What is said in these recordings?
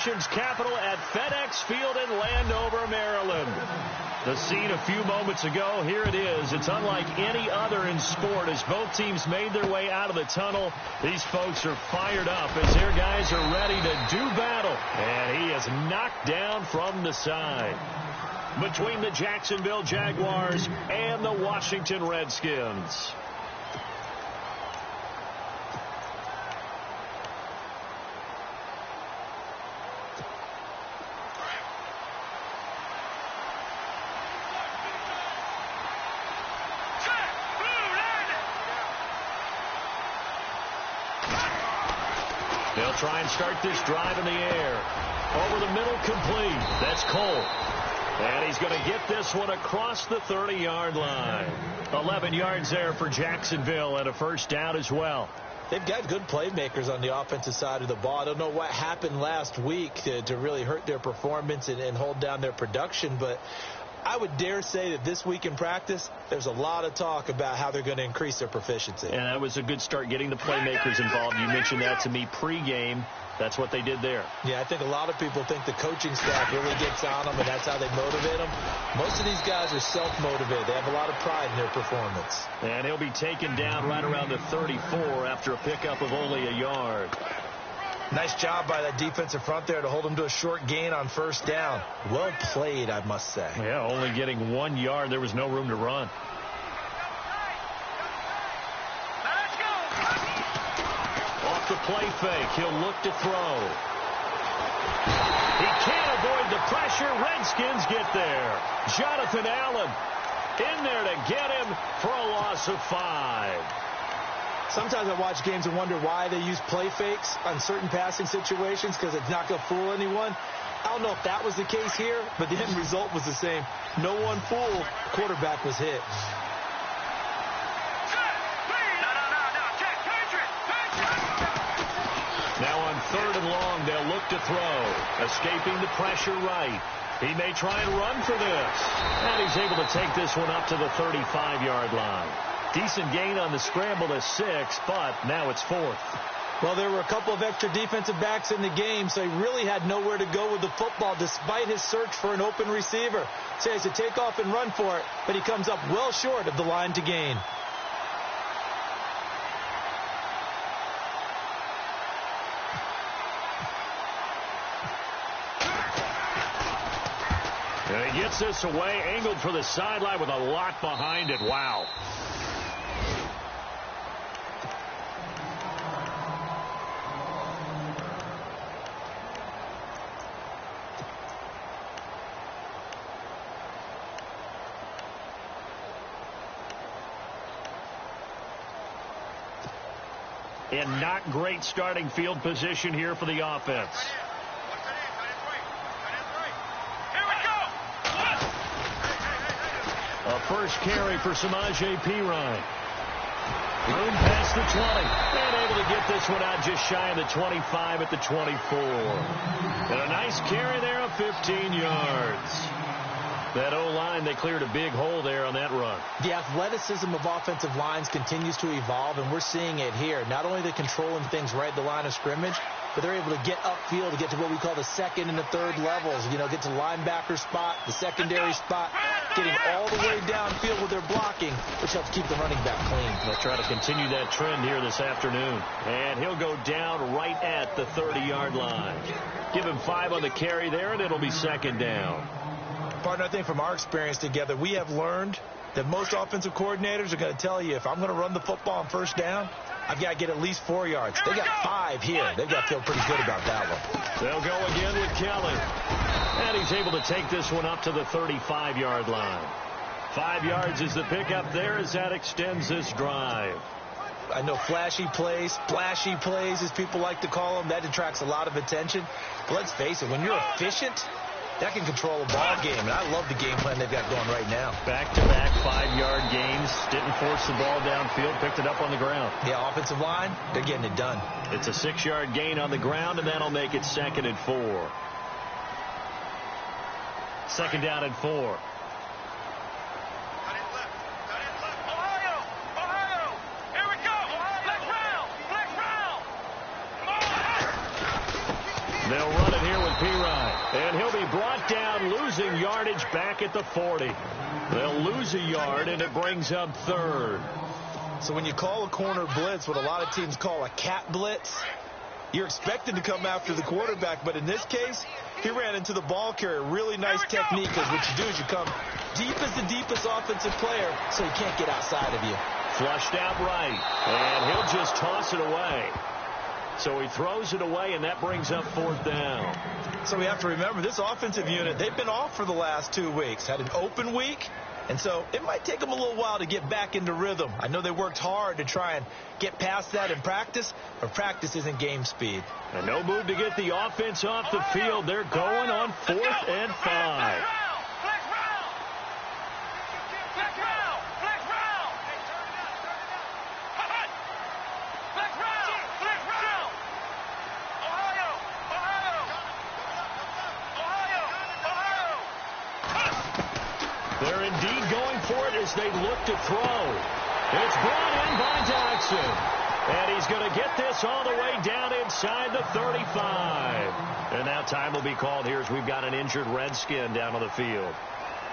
nation's capital at FedEx Field in Landover, Maryland. The scene a few moments ago, here it is. It's unlike any other in sport as both teams made their way out of the tunnel. These folks are fired up as their guys are ready to do battle. And he is knocked down from the side. Between the Jacksonville Jaguars and the Washington Redskins. They'll try and start this drive in the air. Over the middle, complete. That's Cole. And he's going to get this one across the 30-yard line. 11 yards there for Jacksonville and a first down as well. They've got good playmakers on the offensive side of the ball. I don't know what happened last week to really hurt their performance and hold down their production, but I would dare say that this week in practice, there's a lot of talk about how they're going to increase their proficiency. And that was a good start getting the playmakers involved. You mentioned that to me pregame. That's what they did there. Yeah, I think a lot of people think the coaching staff really gets on them, and that's how they motivate them. Most of these guys are self-motivated. They have a lot of pride in their performance. And he'll be taken down right around the 34 after a pickup of only a yard. Nice job by that defensive front there to hold him to a short gain on first down. Well played, I must say. Yeah, only getting 1 yard. There was no room to run. Off the play fake, he'll look to throw. He can't avoid the pressure. Redskins get there. Jonathan Allen in there to get him for a loss of 5. Sometimes I watch games and wonder why they use play fakes on certain passing situations, because it's not going to fool anyone. I don't know if that was the case here, but the end result was the same. No one fooled. Quarterback was hit. Now on 3rd and long, they'll look to throw. Escaping the pressure right. He may try and run for this. And he's able to take this one up to the 35-yard line. Decent gain on the scramble to 6, but now it's 4th. Well, there were a couple of extra defensive backs in the game, so he really had nowhere to go with the football despite his search for an open receiver. So he has to take off and run for it, but he comes up well short of the line to gain. And he gets this away, angled for the sideline with a lot behind it. Wow. And not great starting field position here for the offense. A first carry for Samaje Perine. Room past the 20. And able to get this one out just shy of the 25 at the 24. And a nice carry there of 15 yards. That O-line, they cleared a big hole there on that run. The athleticism of offensive lines continues to evolve, and we're seeing it here. Not only are they controlling things right at the line of scrimmage, but they're able to get upfield to get to what we call the second and the third levels. You know, get to linebacker spot, the secondary spot, getting all the way downfield with their blocking, which helps keep the running back clean. They'll try to continue that trend here this afternoon. And he'll go down right at the 30-yard line. Give him 5 on the carry there, and it'll be second down. Partner, I think from our experience together, we have learned that most offensive coordinators are going to tell you, if I'm going to run the football on first down, I've got to get at least 4 yards. They got 5 here. They've got to feel pretty good about that one. They'll go again with Kelly. And he's able to take this one up to the 35-yard line. 5 yards is the pickup there as that extends this drive. I know flashy plays, splashy plays, as people like to call them, that attracts a lot of attention. But let's face it, when you're efficient, that can control a ball game, and I love the game plan they've got going right now. Back-to-back 5-yard gains. Didn't force the ball downfield, picked it up on the ground. Yeah, offensive line, they're getting it done. It's a 6-yard gain on the ground, and that'll make it 2nd and 4. 2nd down and 4. They'll run it here with P-Ryan. And he'll be brought down, losing yardage back at the 40. They'll lose a yard, and it brings up third. So when you call a corner blitz, what a lot of teams call a cat blitz, you're expected to come after the quarterback. But in this case, he ran into the ball carrier. Really nice technique, because what you do is you come deep as the deepest offensive player, so he can't get outside of you. Flushed out right, and he'll just toss it away. So he throws it away, and that brings up fourth down. So we have to remember, this offensive unit, they've been off for the last 2 weeks. Had an open week, and so it might take them a little while to get back into rhythm. I know they worked hard to try and get past that in practice, but practice isn't game speed. And no move to get the offense off the field. They're going on 4th and 5. They're indeed going for it as they look to throw. It's brought in by Jackson. And he's going to get this all the way down inside the 35. And now time will be called here as we've got an injured Redskin down on the field.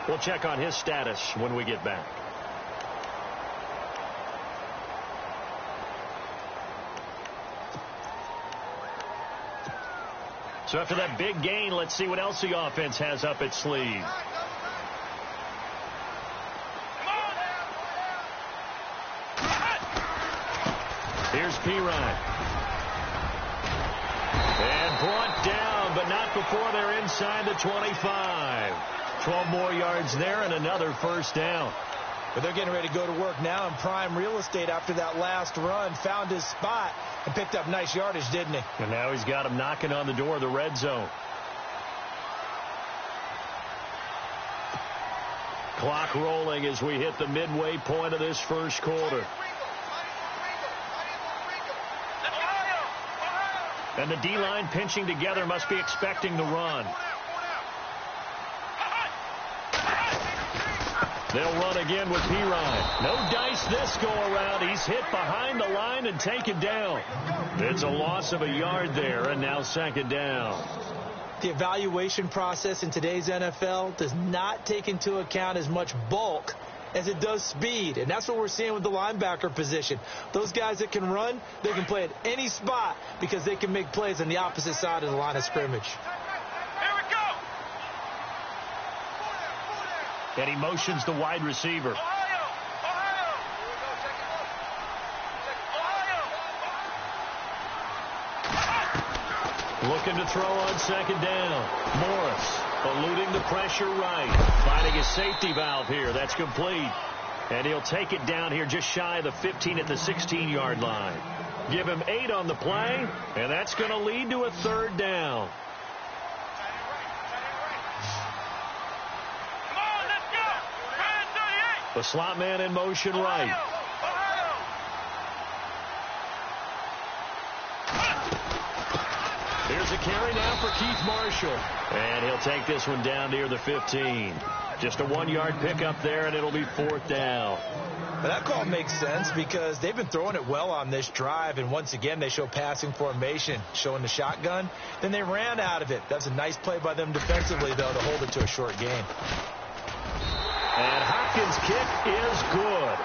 We'll check on his status when we get back. So after that big gain, let's see what else the offense has up its sleeve. Here's P-Ryan. And brought down, but not before they're inside the 25. 12 more yards there and another first down. But they're getting ready to go to work now in prime real estate after that last run. Found his spot and picked up nice yardage, didn't he? And now he's got him knocking on the door of the red zone. Clock rolling as we hit the midway point of this first quarter. And the D-line pinching together must be expecting the run. They'll run again with P-Ryan. No dice this go around. He's hit behind the line and taken down. It's a loss of a yard there, and now second down. The evaluation process in today's NFL does not take into account as much bulk as it does speed, and that's what we're seeing with the linebacker position. Those guys that can run, they can play at any spot because they can make plays on the opposite side of the line of scrimmage. Here we go. And he motions the wide receiver. Looking to throw on second down. Morris eluding the pressure right. Finding his safety valve here. That's complete. And he'll take it down here just shy of the 15 at the 16-yard line. Give him 8 on the play, and that's going to lead to a third down. The slot man in motion right. Here's a carry now for Keith Marshall. And he'll take this one down near the 15. Just a 1-yard pickup there, and it'll be fourth down. But that call makes sense because they've been throwing it well on this drive, and once again they show passing formation, showing the shotgun. Then they ran out of it. That's a nice play by them defensively, though, to hold it to a short gain. And Hopkins' kick is good.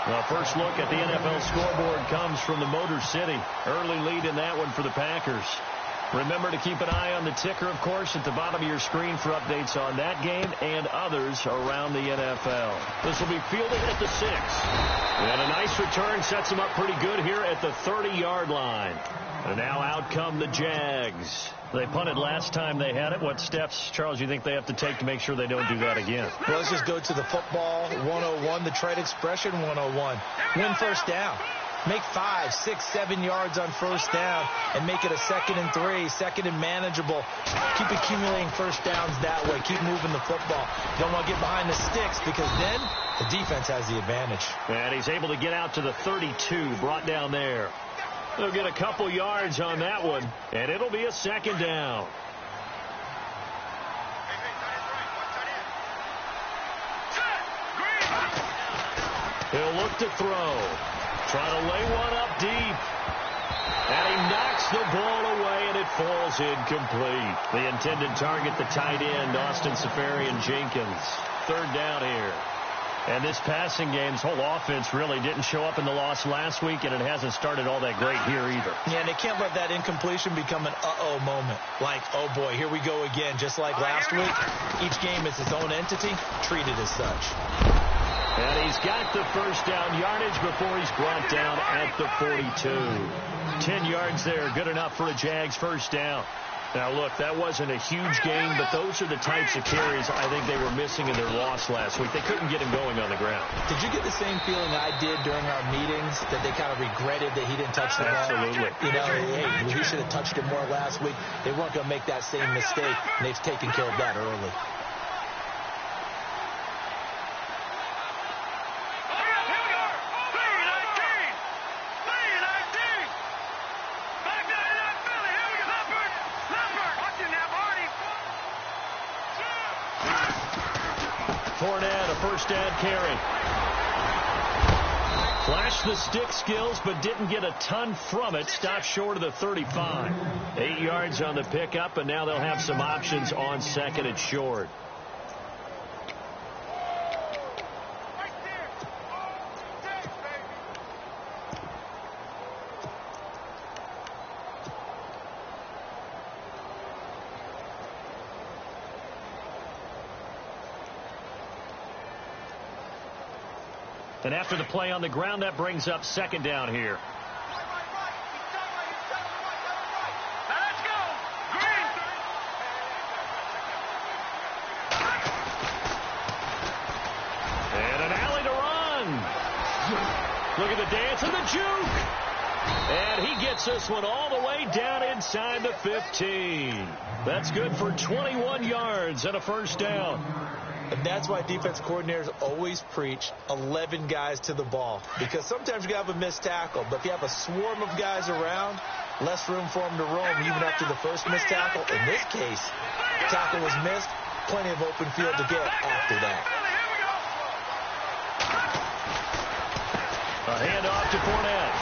Well, first look at the NFL scoreboard comes from the Motor City. Early lead in that one for the Packers. Remember to keep an eye on the ticker, of course, at the bottom of your screen for updates on that game and others around the NFL. This will be fielded at the 6. And a nice return sets them up pretty good here at the 30-yard line. And now out come the Jags. They punted last time they had it. What steps, Charles, you think they have to take to make sure they don't do that again? Well, let's just go to the football 101, the trade expression 101. Win first down. Make 5, 6, 7 yards on first down and make it a 2nd and 3, second and manageable. Keep accumulating first downs that way. Keep moving the football. You don't want to get behind the sticks because then the defense has the advantage. And he's able to get out to the 32, brought down there. They'll get a couple yards on that one, and it'll be a second down. He'll look to throw. Trying to lay one up deep. And he knocks the ball away, and it falls incomplete. The intended target, the tight end, Austin Safarian-Jenkins. Third down here. And this passing game's whole offense really didn't show up in the loss last week, and it hasn't started all that great here either. Yeah, and they can't let that incompletion become an uh-oh moment. Like, oh, boy, here we go again. Just like last week, each game is its own entity, treated as such. And he's got the first down yardage before he's brought down at the 42. 10 yards there, good enough for a Jags first down. Now, look, that wasn't a huge gain, but those are the types of carries I think they were missing in their loss last week. They couldn't get him going on the ground. Did you get the same feeling I did during our meetings, that they kind of regretted that he didn't touch the ball? Absolutely. You know, hey, he should have touched it more last week. They weren't going to make that same mistake, and they've taken care of that early. Fournette, a first down carry. Flashed the stick skills, but didn't get a ton from it. Stopped short of the 35. 8 yards on the pickup, and now they'll have some options on second and short. And after the play on the ground, that brings up second down here. Let's go. Green. And an alley to run. Look at the dance and the juke. And he gets this one all the way down inside the 15. That's good for 21 yards and a first down. And that's why defense coordinators always preach 11 guys to the ball. Because sometimes you have a missed tackle, but if you have a swarm of guys around, less room for them to roam even after the first missed tackle. In this case, tackle was missed, plenty of open field to get after that. A handoff to Fournette.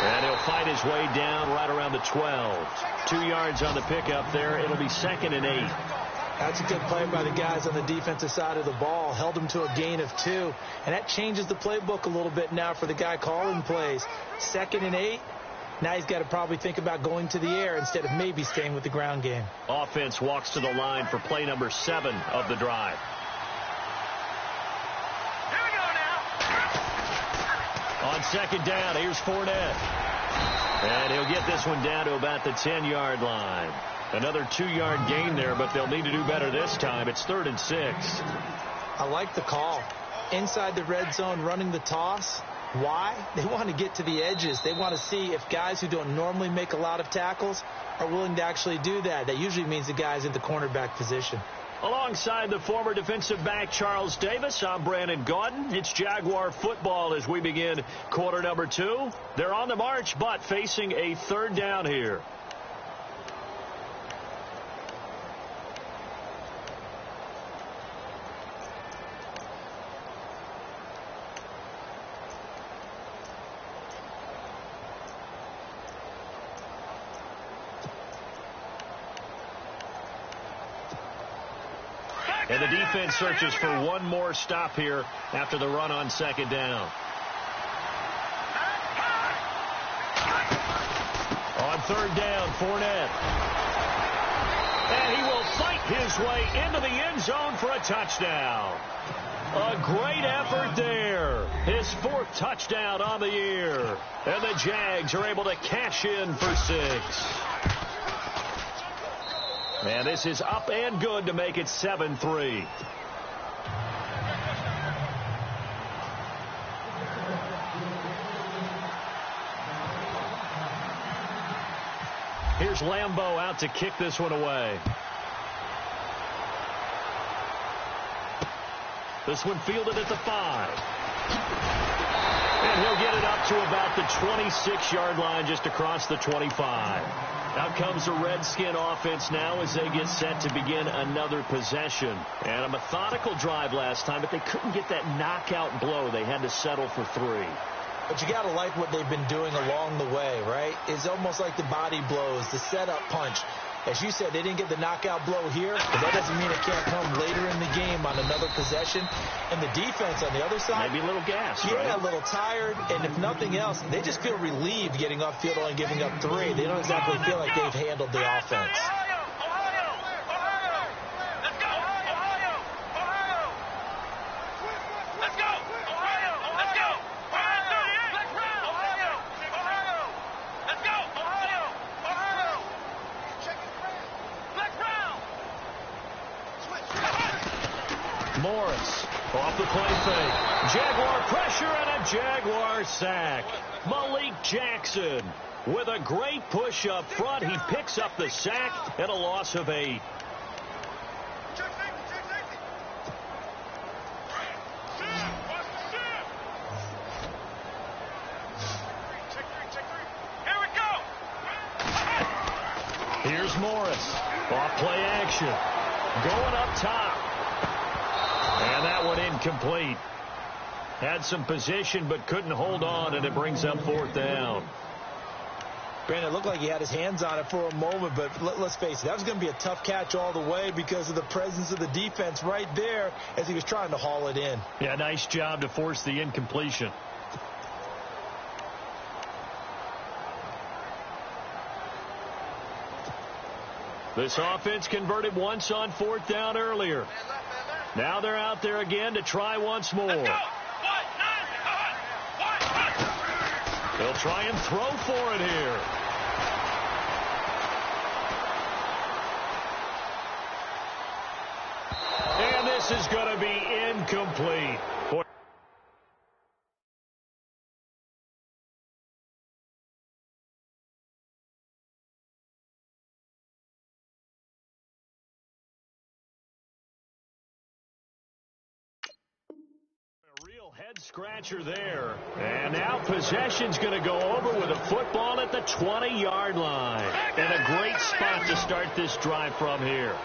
And he'll fight his way down right around the 12. 2 yards on the pickup there. It'll be 2nd and 8. That's a good play by the guys on the defensive side of the ball. Held them to a gain of 2. And that changes the playbook a little bit now for the guy calling plays. 2nd and 8. Now he's got to probably think about going to the air instead of maybe staying with the ground game. Offense walks to the line for play number 7 of the drive. Here we go now. On second down, here's Fournette. And he'll get this one down to about the 10-yard line. Another 2-yard gain there, but they'll need to do better this time. It's 3rd and 6. I like the call. Inside the red zone, running the toss. Why? They want to get to the edges. They want to see if guys who don't normally make a lot of tackles are willing to actually do that. That usually means the guy's in the cornerback position. Alongside the former defensive back Charles Davis, I'm Brandon Gaudin. It's Jaguar football as we begin quarter number 2. They're on the march, but facing a 3rd down here. And the defense searches for one more stop here after the run on second down. On 3rd down, Fournette. And he will fight his way into the end zone for a touchdown. A great effort there. His 4th touchdown on the year. And the Jags are able to cash in for 6. And this is up and good to make it 7-3. Here's Lambeau out to kick this one away. This one fielded at the 5. And he'll get it up to about the 26-yard line, just across the 25. Out comes the Redskin offense now as they get set to begin another possession. And a methodical drive last time, but they couldn't get that knockout blow. They had to settle for 3. But you got to like what they've been doing along the way, right? It's almost like the body blows, the setup punch. As you said, they didn't get the knockout blow here, but that doesn't mean it can't come later in the game on another possession. And the defense on the other side, maybe a little gas, yeah, right? A little tired. And if nothing else, they just feel relieved getting upfield, only giving up 3. They don't exactly feel like they've handled the offense. Morris off the play fake. Jaguar pressure and a Jaguar sack. Malik Jackson with a great push up front. He picks up the sack and a loss of 8. Here's Morris. Off play action. Going up top. And that one incomplete. Had some position but couldn't hold on, and it brings up 4th down. Brandon, it looked like he had his hands on it for a moment, but let's face it, that was going to be a tough catch all the way because of the presence of the defense right there as he was trying to haul it in. Yeah, nice job to force the incompletion. This offense converted once on 4th down earlier. Now they're out there again to try once more. They'll try and throw for it here. And this is going to be incomplete. Head scratcher there. And now possession's going to go over with a football at the 20-yard line. And a great spot to start this drive from here.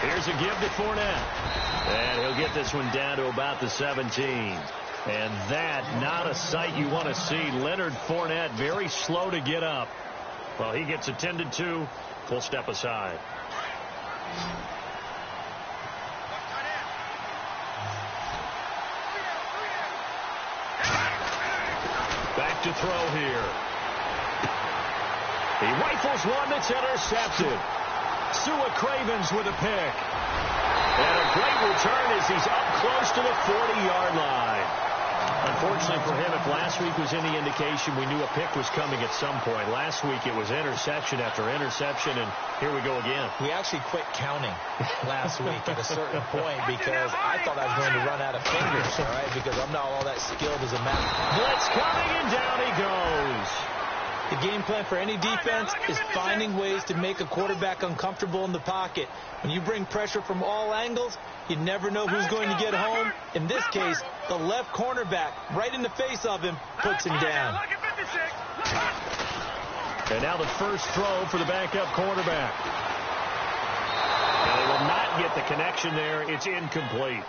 Here's a give to Fournette. And he'll get this one down to about the 17. And that, not a sight you want to see. Leonard Fournette very slow to get up. Well, he gets attended to. We'll step aside. Back to throw here. He rifles one that's intercepted. Sua Cravens with a pick. And a great return as he's up close to the 40-yard line. Unfortunately for him, if last week was any indication, we knew a pick was coming at some point. Last week it was interception after interception, and here we go again. We actually quit counting last week at a certain point because I thought I was going to run out of fingers, all right, because I'm not all that skilled as a man. Blitz coming, and down he goes. The game plan for any defense is finding ways to make a quarterback uncomfortable in the pocket. When you bring pressure from all angles, you never know who's going to get home. In this case, the left cornerback, right in the face of him, puts him down. And now the first throw for the backup quarterback. And they will not get the connection there. It's incomplete.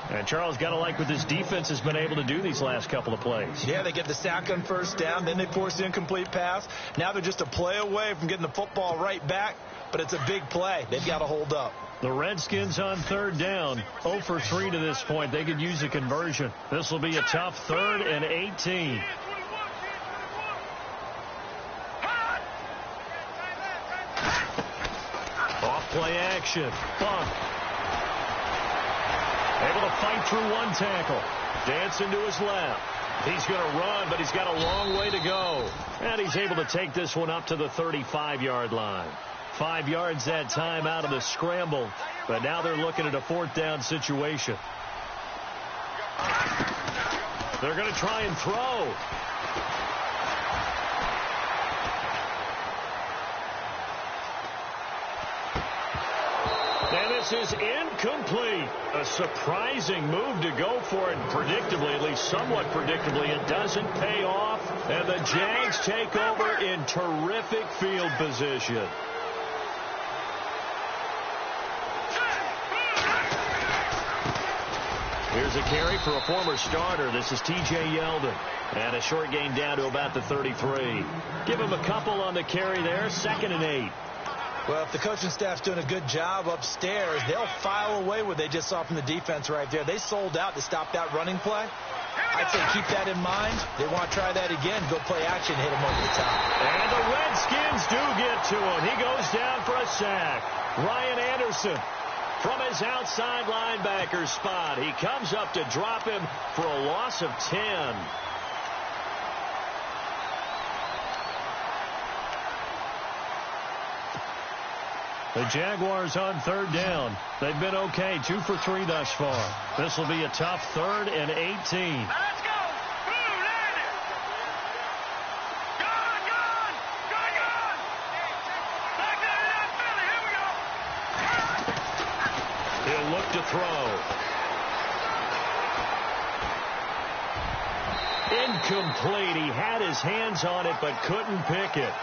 And Charles, got to like what this defense has been able to do these last couple of plays. Yeah, they get the sack on first down, then they force the incomplete pass. Now they're just a play away from getting the football right back, but it's a big play. They've got to hold up. The Redskins on 3rd down, 0 for 3 to this point. They could use a conversion. This will be a tough 3rd and 18. Off play action. Bump. Able to fight through one tackle. Dancing to his left. He's going to run, but he's got a long way to go. And he's able to take this one up to the 35-yard line. 5 yards that time out of the scramble. But now they're looking at a 4th down situation. They're going to try and throw. And this is incomplete. A surprising move to go for it. Predictably, at least somewhat predictably, it doesn't pay off. And the Jags take over in terrific field position. is a carry for a former starter. This is T.J. Yeldon. And a short gain down to about the 33. Give him a couple on the carry there. 2nd and 8. Well, if the coaching staff's doing a good job upstairs, they'll file away what they just saw from the defense right there. They sold out to stop that running play. I'd say keep that in mind. They want to try that again. Go play action, hit him over the top. And the Redskins do get to him. He goes down for a sack. Ryan Anderson from his outside linebacker spot. He comes up to drop him for a loss of 10. The Jaguars on 3rd down. They've been okay, 2 for 3 thus far. This will be a tough 3rd and 18. Let's go. Boom, land it. Gone. Back there in that Philly. Here we go. He'll look to throw. Incomplete. He had his hands on it but couldn't pick it.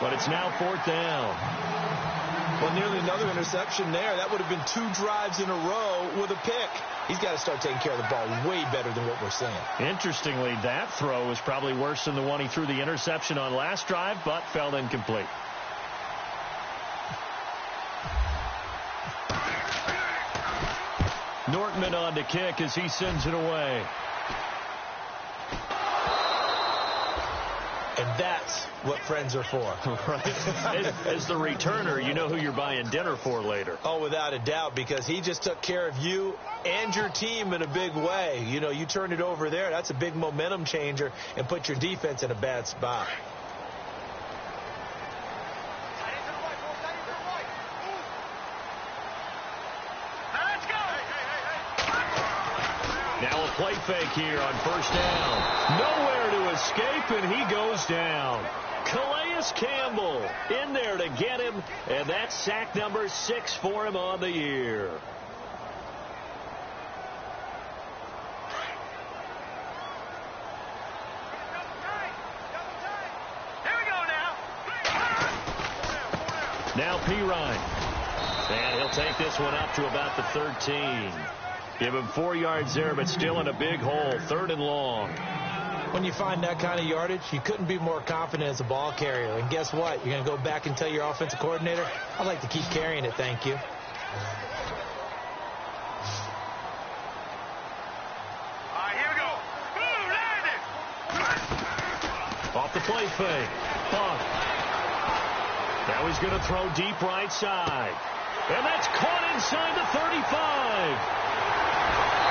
But it's now 4th down. Well, nearly another interception there. That would have been 2 drives in a row with a pick. He's got to start taking care of the ball way better than what we're seeing. Interestingly, that throw was probably worse than the one he threw the interception on last drive, but fell incomplete. Nortman on to kick as he sends it away. And that's what friends are for. Right. As the returner, you know who you're buying dinner for later. Oh, without a doubt, because he just took care of you and your team in a big way. You know, you turn it over there. That's a big momentum changer and put your defense in a bad spot. Now a play fake here on 1st down. Nowhere to escape, and he goes down. Calais Campbell in there to get him, and that's sack number 6 for him on the year. Here we go now. Now Pirine. And he'll take this one up to about the 13. Give him 4 yards there, but still in a big hole. 3rd and long. When you find that kind of yardage, you couldn't be more confident as a ball carrier. And guess what? You're going to go back and tell your offensive coordinator, I'd like to keep carrying it, thank you. All right, here we go. Boom, land it. Off the play fake. Buck. Now he's going to throw deep right side. And that's caught inside the 35.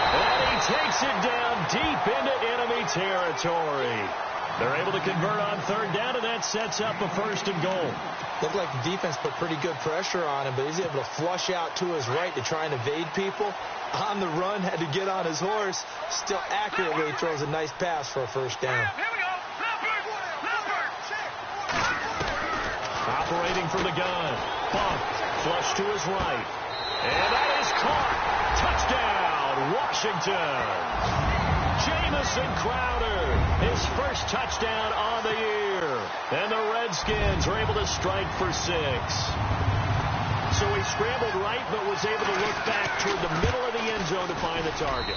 And he takes it down deep into enemy territory. They're able to convert on 3rd down, and that sets up a 1st and goal. Looked like the defense put pretty good pressure on him, but he's able to flush out to his right to try and evade people. On the run, had to get on his horse. Still accurately throws a nice pass for a 1st down. Here we go. Leopard. Operating from the gun. Buck. Flush to his right. And that is caught. Touchdown, Washington. Jamison Crowder, his first touchdown on the year. And the Redskins are able to strike for 6. So he scrambled right, but was able to look back toward the middle of the end zone to find the target.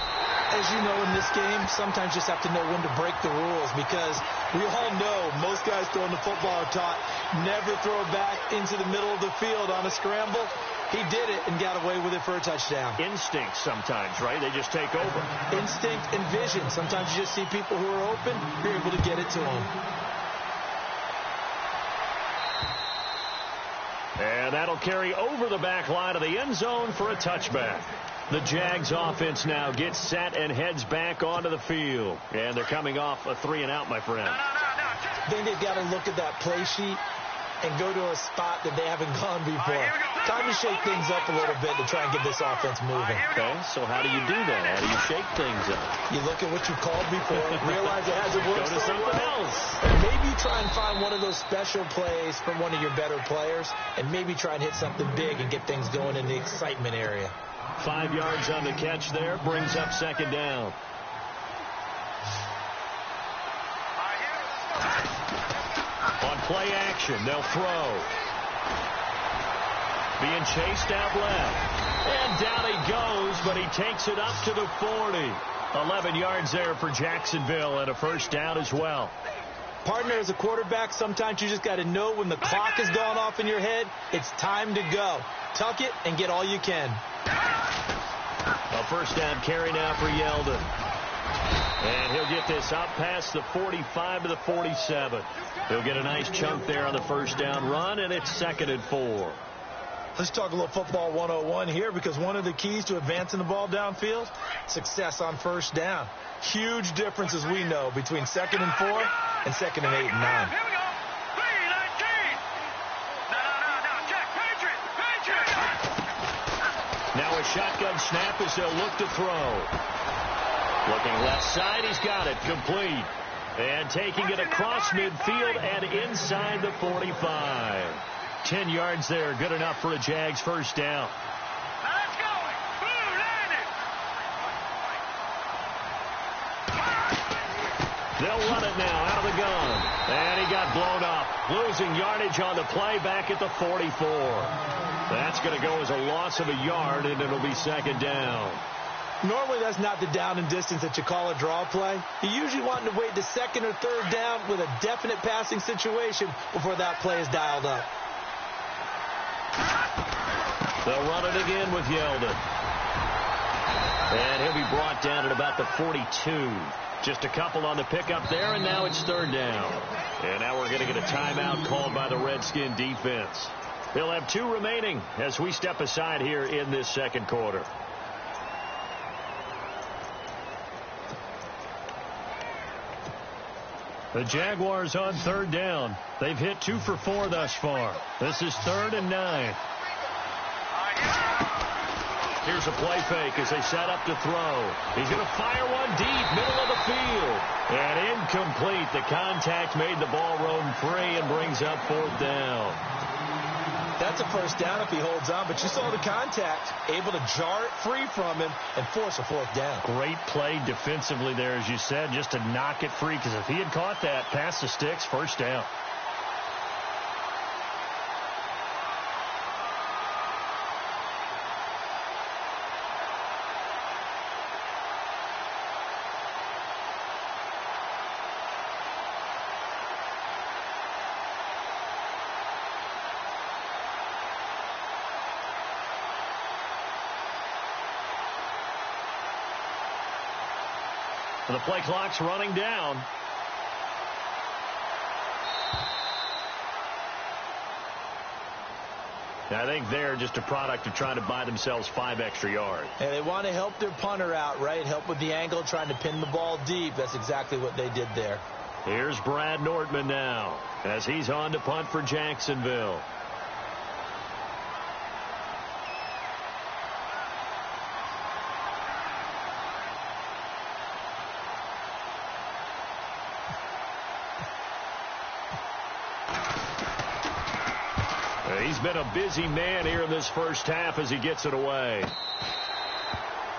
As you know, in this game, sometimes you just have to know when to break the rules, because we all know most guys throwing the football are taught never throw back into the middle of the field on a scramble. He did it and got away with it for a touchdown. Instinct sometimes, right? They just take over. Instinct and vision. Sometimes you just see people who are open, you're able to get it to them. And that'll carry over the back line of the end zone for a touchback. The Jags offense now gets set and heads back onto the field. And they're coming off a 3-and-out, my friend. Then they've got to look at that play sheet and go to a spot that they haven't gone before. Time to shake things up a little bit to try and get this offense moving. Okay, so how do you do that? How do you shake things up? You look at what you called before, realize it hasn't worked. Go to something else. And maybe try and find one of those special plays from one of your better players, and maybe try and hit something big and get things going in the excitement area. 5 yards on the catch there, brings up 2nd down. On play action, they'll throw. Being chased out left. And down he goes, but he takes it up to the 40. 11 yards there for Jacksonville and a first down as well. Partner, as a quarterback, sometimes you just got to know when the clock has gone off in your head, it's time to go. Tuck it and get all you can. A first down carry now for Yeldon. And he'll get this up past the 45 to the 47. He'll get a nice chunk there on the first down run, and it's 2nd and 4. Let's talk a little football 101 here, because one of the keys to advancing the ball downfield, success on first down. Huge difference, as we know, between 2nd and 4 and 2nd and 8 and 9. Here we go. 3-19. No. Check. Patriot. Now a shotgun snap as they'll look to throw. Looking left side, he's got it. Complete. And taking it across midfield and inside the 45. 10 yards there. Good enough for a Jags first down. Now let's go. Blue landed. They'll run it now out of the gun. And he got blown up. Losing yardage on the play back at the 44. That's going to go as a loss of a yard, and it'll be 2nd down. Normally, that's not the down and distance that you call a draw play. You usually want to wait the 2nd or 3rd down with a definite passing situation before that play is dialed up. They'll run it again with Yeldon. And he'll be brought down at about the 42. Just a couple on the pickup there, and now it's 3rd down. And now we're going to get a timeout called by the Redskin defense. They'll have 2 remaining as we step aside here in this 2nd quarter. The Jaguars on 3rd down. They've hit 2 for 4 thus far. This is 3rd and 9. Here's a play fake as they set up to throw. He's going to fire one deep, middle of the field. And incomplete. The contact made the ball roam free and brings up 4th down. That's a first down if he holds on, but you saw the contact, able to jar it free from him and force a 4th down. Great play defensively there, as you said, just to knock it free, because if he had caught that, past the sticks, first down. The play clock's running down. I think they're just a product of trying to buy themselves 5 extra yards. And they want to help their punter out, right? Help with the angle, trying to pin the ball deep. That's exactly what they did there. Here's Brad Nortman now as he's on to punt for Jacksonville. He's been a busy man here in this first half as he gets it away.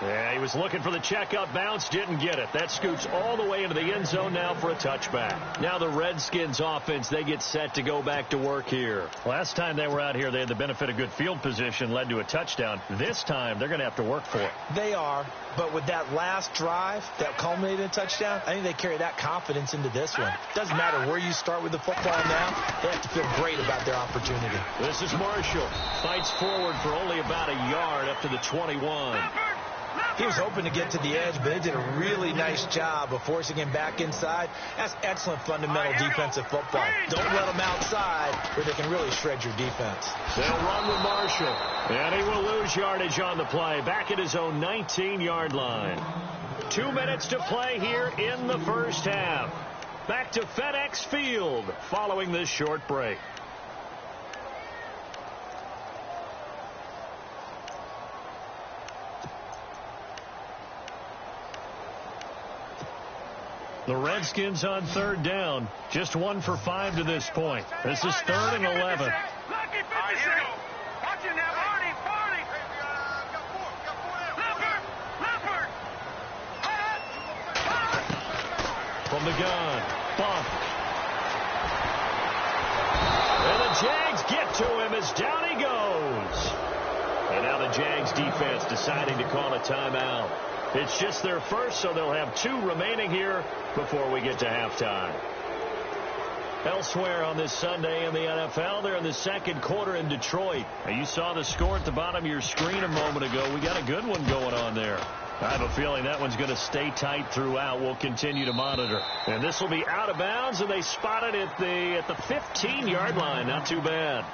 Yeah, he was looking for the checkup bounce, didn't get it. That scoots all the way into the end zone now for a touchback. Now the Redskins offense, they get set to go back to work here. Last time they were out here, they had the benefit of good field position, led to a touchdown. This time, they're going to have to work for it. They are, but with that last drive that culminated in a touchdown, I think they carry that confidence into this one. Doesn't matter where you start with the football now, they have to feel great about their opportunity. This is Marshall. Fights forward for only about a yard up to the 21. He was hoping to get to the edge, but they did a really nice job of forcing him back inside. That's excellent fundamental defensive football. Don't let them outside where they can really shred your defense. They'll run with Marshall, and he will lose yardage on the play, back at his own 19-yard line. 2 minutes to play here in the first half. Back to FedEx Field following this short break. The Redskins on 3rd down. Just 1 for 5 to this point. This is 3rd and 11. Lucky 56. Watch it now, Barney. Leopard. From the gun. Bump. And the Jags get to him as down he goes. And now the Jags defense deciding to call a timeout. It's just their first, so they'll have 2 remaining here before we get to halftime. Elsewhere on this Sunday in the NFL, they're in the second quarter in Detroit. Now, you saw the score at the bottom of your screen a moment ago. We got a good one going on there. I have a feeling that one's going to stay tight throughout. We'll continue to monitor. And this will be out of bounds, and they spot it at the 15-yard line. Not too bad.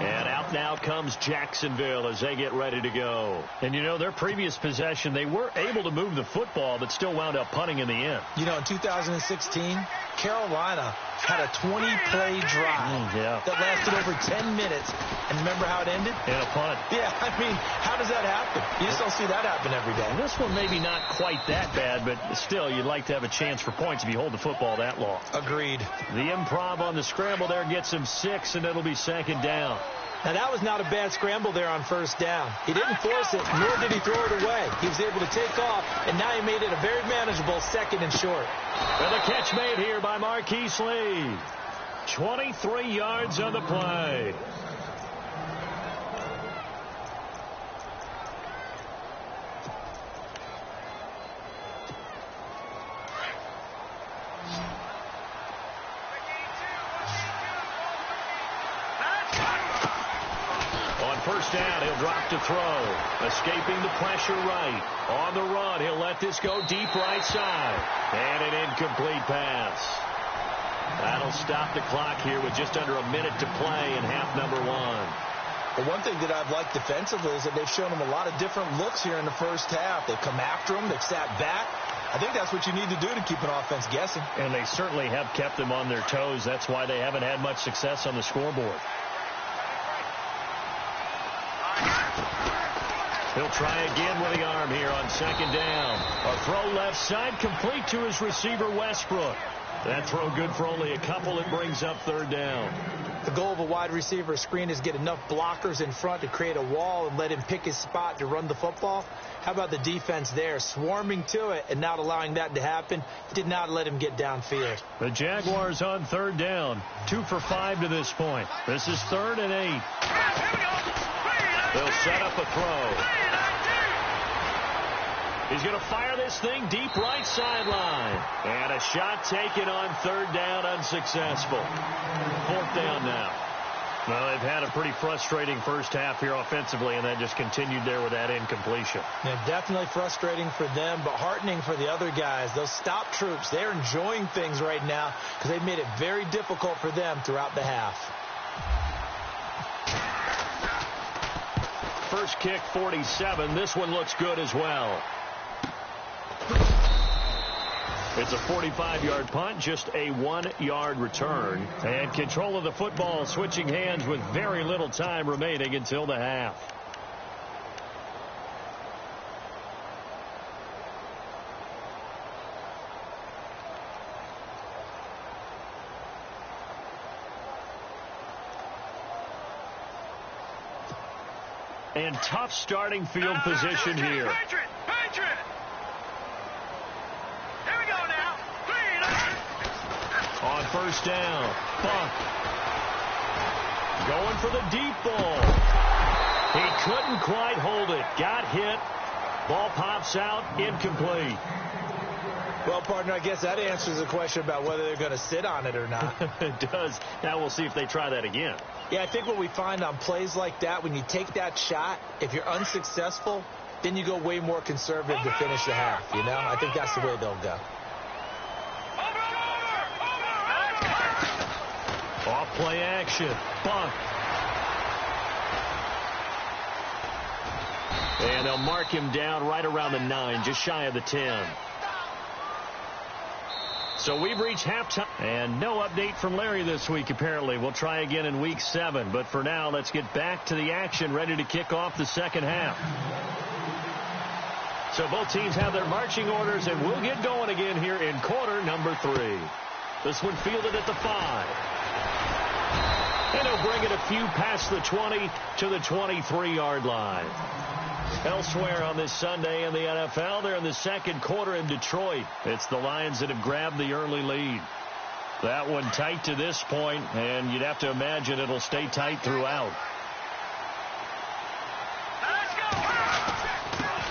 And out now comes Jacksonville as they get ready to go. And, you know, their previous possession, they were able to move the football, but still wound up punting in the end. You know, in 2016, Carolina had a 20-play drive that lasted over 10 minutes. And remember how it ended? In a punt. Yeah, I mean, how does that happen? You just don't see that happen every day. And this one maybe not quite that bad, but still, you'd like to have a chance for points if you hold the football that long. Agreed. The improv on the scramble there gets him 6, and it'll be second down. Now, that was not a bad scramble there on first down. He didn't force it, nor did he throw it away. He was able to take off, and now he made it a very manageable second and short. And the catch made here by Marquise Lee. 23 yards on the play. First down, he'll drop to throw. Escaping the pressure right. On the run, he'll let this go deep right side. And an incomplete pass. That'll stop the clock here with just under a minute to play in half number 1. Well, one thing that I've liked defensively is that they've shown them a lot of different looks here in the first half. They've come after them. They've sat back. I think that's what you need to do to keep an offense guessing. And they certainly have kept them on their toes. That's why they haven't had much success on the scoreboard. He'll try again with the arm here on second down. A throw left side, complete to his receiver, Westbrook. That throw good for only a couple. It brings up third down. The goal of a wide receiver screen is get enough blockers in front to create a wall and let him pick his spot to run the football. How about the defense there, swarming to it and not allowing that to happen? Did not let him get downfield. The Jaguars on third down, 2 for 5 to this point. This is 3rd and 8. They'll set up a throw. He's going to fire this thing deep right sideline. And a shot taken on third down, unsuccessful. 4th down now. Well, they've had a pretty frustrating first half here offensively, and that just continued there with that incompletion. Yeah, definitely frustrating for them, but heartening for the other guys. Those stop troops, they're enjoying things right now because they've made it very difficult for them throughout the half. First kick, 47. This one looks good as well. It's a 45-yard punt, just a 1-yard return. And control of the football switching hands with very little time remaining until the half. And tough starting field position here. Patriot! Here we go now. On first down, Funk. Going for the deep ball. He couldn't quite hold it. Got hit. Ball pops out, incomplete. Well, partner, I guess that answers the question about whether they're going to sit on it or not. It does. Now we'll see if they try that again. Yeah, I think what we find on plays like that, when you take that shot, if you're unsuccessful, then you go way more conservative to finish the half, you know? I think that's the way they'll go. Off play action. Bunk. And they'll mark him down right around the 9, just shy of the 10. So we've reached halftime, and no update from Larry this week, apparently. We'll try again in week 7, but for now, let's get back to the action, ready to kick off the second half. So both teams have their marching orders, and we'll get going again here in quarter number 3. This one fielded at the 5. And he'll bring it a few past the 20 to the 23-yard line. Elsewhere on this Sunday in the NFL, they're in the second quarter in Detroit. It's the Lions that have grabbed the early lead. That one tight to this point, and you'd have to imagine it'll stay tight throughout. Let's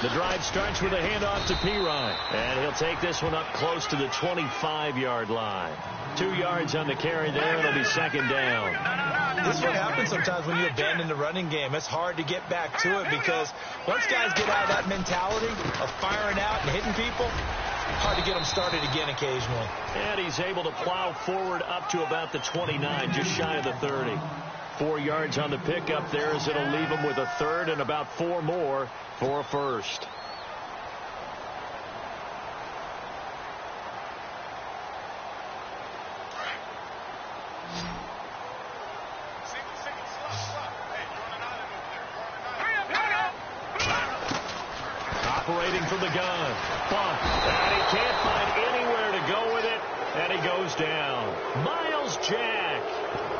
The drive starts with a handoff to Pirine. And he'll take this one up close to the 25-yard line. 2 yards on the carry there. It'll be second down. This is what happens sometimes when you abandon the running game. It's hard to get back to it because once guys get out of that mentality of firing out and hitting people, hard to get them started again occasionally. And he's able to plow forward up to about the 29, just shy of the 30. 4 yards on the pickup there as it'll leave him with a third and about 4 more for a first. Operating from the gun. Bump. And he can't find anywhere to go with it. And he goes down. Miles Jack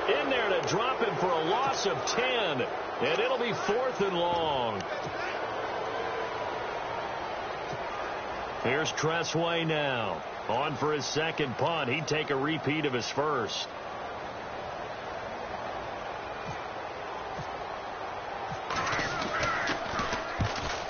in there to drop him for a loss of 10. And it'll be 4th and long. Here's Tressway now. On for his second punt. He'd take a repeat of his first.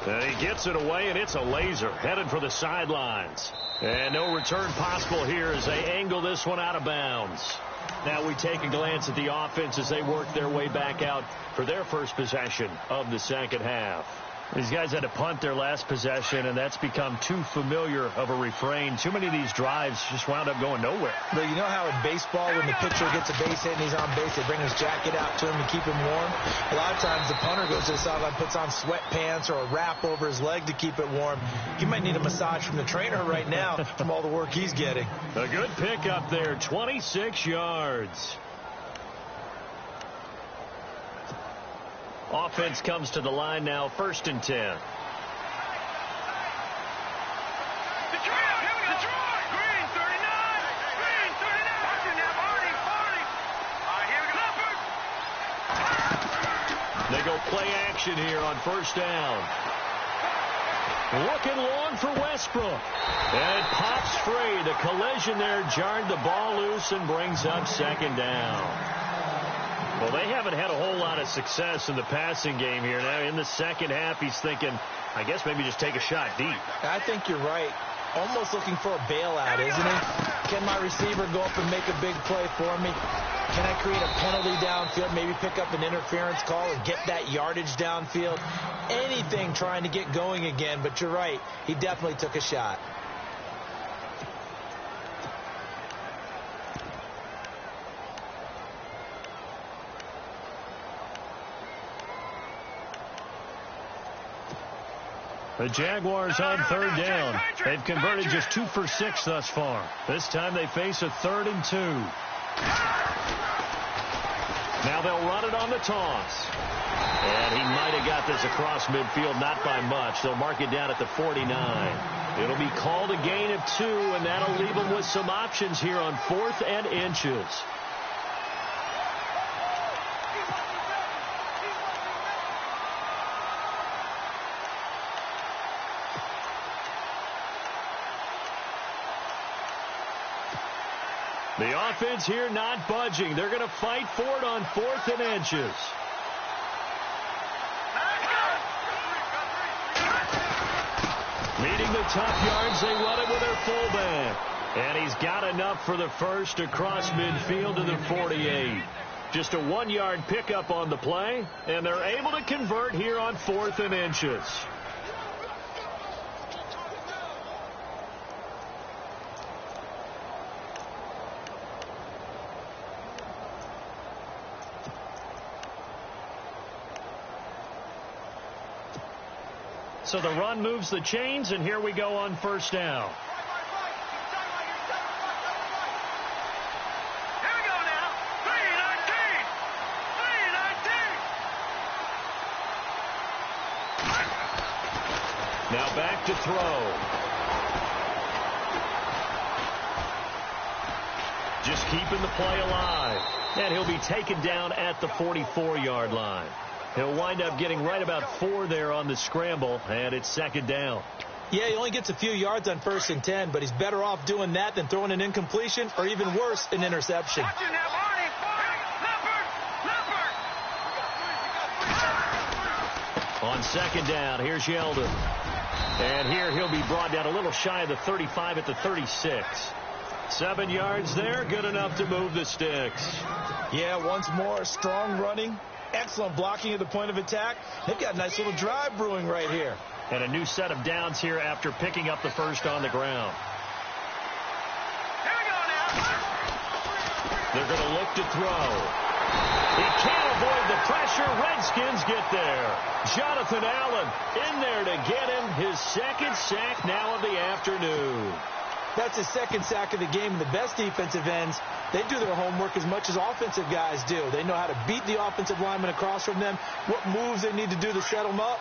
And he gets it away, and it's a laser headed for the sidelines. And no return possible here as they angle this one out of bounds. Now we take a glance at the offense as they work their way back out for their first possession of the second half. These guys had to punt their last possession, and that's become too familiar of a refrain. Too many of these drives just wound up going nowhere. But you know how in baseball, when the pitcher gets a base hit and he's on base, they bring his jacket out to him to keep him warm? A lot of times the punter goes to the sideline, puts on sweatpants or a wrap over his leg to keep it warm. He might need a massage from the trainer right now from all the work he's getting. A good pickup there, 26 yards. Offense comes to the line now, 1st and 10. Detroit! Green 39! Green 39! Watching that, Barney! All right, here we go. They go play action here on 1st down. Looking long for Westbrook. And it pops free. The collision there jarred the ball loose and brings up 2nd down. Well, they haven't had a whole lot of success in the passing game here. Now, in the second half, he's thinking, I guess maybe just take a shot deep. I think you're right. Almost looking for a bailout, isn't he? Can my receiver go up and make a big play for me? Can I create a penalty downfield, maybe pick up an interference call and get that yardage downfield? Anything trying to get going again, but you're right. He definitely took a shot. The Jaguars on 3rd down. They've converted just 2 for 6 thus far. This time they face a 3rd and 2. Now they'll run it on the toss. And he might have got this across midfield, not by much. They'll mark it down at the 49. It'll be called a gain of 2, and that'll leave them with some options here on 4th and inches. The offense here not budging. They're going to fight for it on 4th and inches. Needing the top yards, they run it with their fullback. And he's got enough for the first across midfield to the 48. Just a 1-yard pickup on the play, and they're able to convert here on 4th and inches. So the run moves the chains, and here we go on 1st down. Here we go now. 319! 319! Now back to throw. Just keeping the play alive. And he'll be taken down at the 44-yard line. He'll wind up getting right about 4 there on the scramble, and it's 2nd down. Yeah, he only gets a few yards on 1st and 10, but he's better off doing that than throwing an incompletion or even worse, an interception. Watching that, Barney! On 2nd down, here's Yeldon. And here he'll be brought down a little shy of the 35 at the 36. 7 yards there, good enough to move the sticks. Yeah, once more, strong running, excellent blocking at the point of attack. They've got a nice little drive brewing right here. And a new set of downs here after picking up the first on the ground. Here we go now. They're going to look to throw. He can't avoid the pressure. Redskins get there. Jonathan Allen in there to get him his second sack now of the afternoon. That's his second sack of the game. And the best defensive ends, they do their homework as much as offensive guys do. They know how to beat the offensive lineman across from them, what moves they need to do to set them up.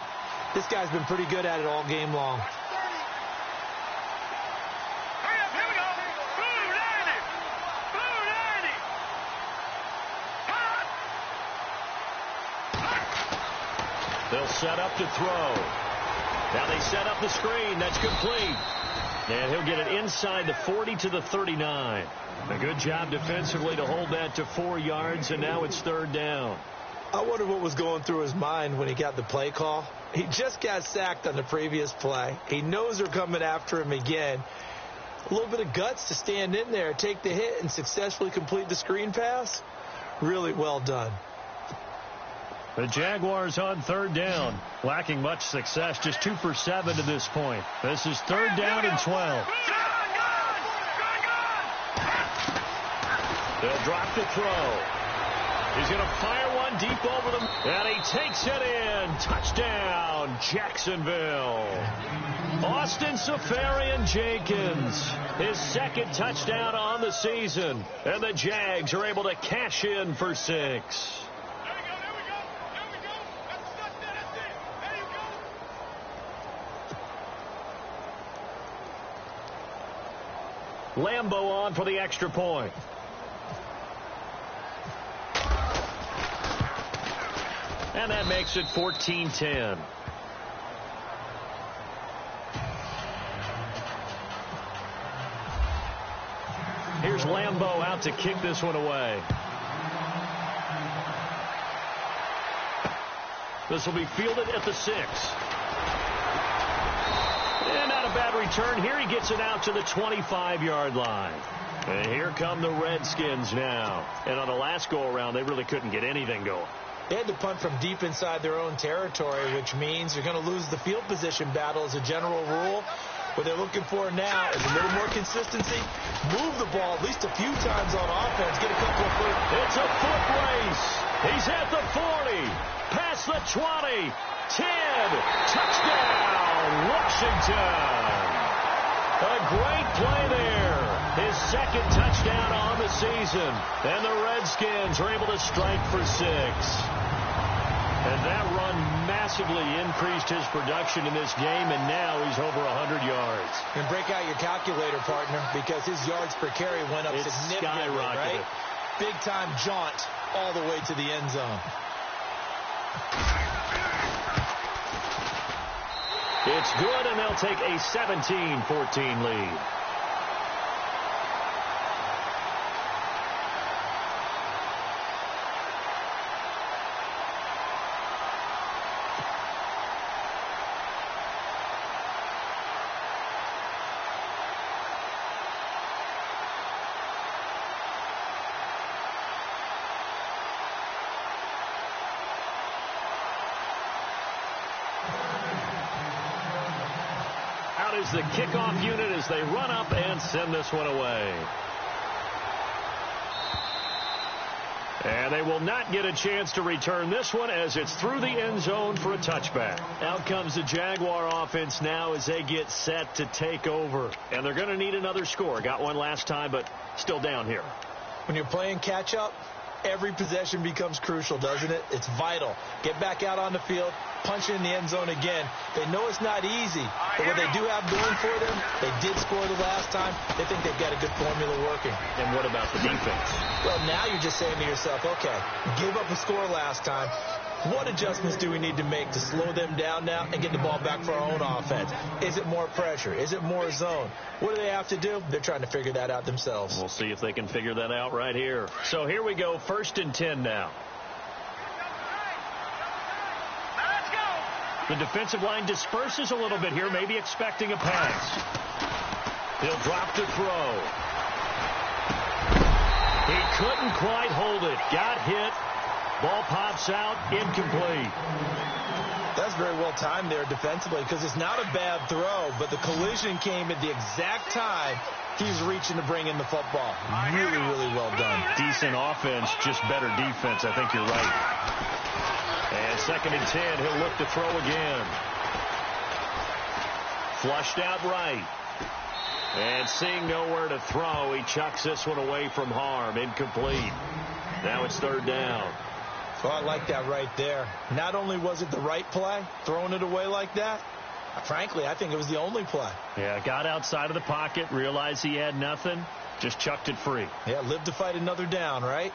This guy's been pretty good at it all game long. Hurry up, here we go. Blue 90. Blue 90. They'll set up to throw. Now they set up the screen. That's complete. And he'll get it inside the 40 to the 39. A good job defensively to hold that to 4 yards, and now it's third down. I wonder what was going through his mind when he got the play call. He just got sacked on the previous play. He knows they're coming after him again. A little bit of guts to stand in there, take the hit, and successfully complete the screen pass. Really well done. The Jaguars on third down, lacking much success, just 2 for 7 to this point. This is third down and 12. They'll drop the throw. He's going to fire one deep over them, and he takes it in. Touchdown, Jacksonville. Austin Safarian-Jenkins, his second touchdown on the season, and the Jags are able to cash in for 6. Lambeau on for the extra point. And that makes it 14-10. Here's Lambeau out to kick this one away. This will be fielded at the 6. And not a bad return here. He gets it out to the 25-yard line. And here come the Redskins now. And on the last go-around, they really couldn't get anything going. They had to punt from deep inside their own territory, which means you're going to lose the field position battle as a general rule. What they're looking for now is a little more consistency. Move the ball at least a few times on offense. Get a couple of foot. It's a foot race. He's at the 40. Past the 20. 10. Touchdown, Washington. A great play there. His second touchdown on the season. And the Redskins are able to strike for 6. And that run massively increased his production in this game, and now he's over 100 yards. And break out your calculator, partner, because his yards per carry went up significantly, right? Big-time jaunt all the way to the end zone. It's good, and they'll take a 17-14 lead. Is the kickoff unit as they run up and send this one away. And they will not get a chance to return this one as it's through the end zone for a touchback. Out comes the Jaguar offense now as they get set to take over. And they're going to need another score. Got one last time, but still down here. When you're playing catch-up, every possession becomes crucial, doesn't it? It's vital. Get back out on the field, punch it in the end zone again. They know it's not easy, but what they do have going for them, they did score the last time. They think they've got a good formula working. And what about the defense? Well, now you're just saying to yourself, okay, gave up a score last time. What adjustments do we need to make to slow them down now and get the ball back for our own offense? Is it more pressure? Is it more zone? What do they have to do? They're trying to figure that out themselves. We'll see if they can figure that out right here. So here we go, 1st and 10 now. Let's go. The defensive line disperses a little bit here, maybe expecting a pass. He'll drop to throw. He couldn't quite hold it. Got hit. Ball pops out, incomplete. That's very well timed there defensively because it's not a bad throw, but the collision came at the exact time he's reaching to bring in the football. Really, really well done. Decent offense, just better defense. I think you're right. And 2nd and 10, he'll look to throw again. Flushed out right. And seeing nowhere to throw, he chucks this one away from harm. Incomplete. Now it's 3rd down. Well, I like that right there. Not only was it the right play, throwing it away like that, frankly, I think it was the only play. Yeah, got outside of the pocket, realized he had nothing, just chucked it free. Yeah, live to fight another down, right?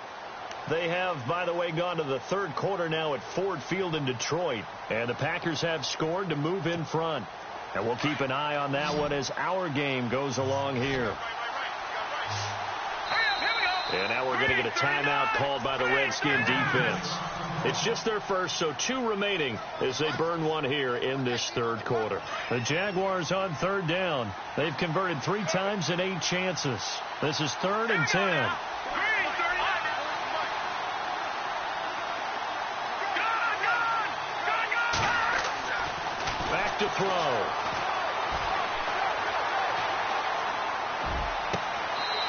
They have, by the way, gone to the 3rd quarter now at Ford Field in Detroit. And the Packers have scored to move in front. And we'll keep an eye on that one as our game goes along here. And now we're going to get a timeout called by the Redskin defense. It's just their first, so 2 remaining as they burn one here in this 3rd quarter. The Jaguars on 3rd down. They've converted 3 times in 8 chances. This is 3rd and 10. Back to throw.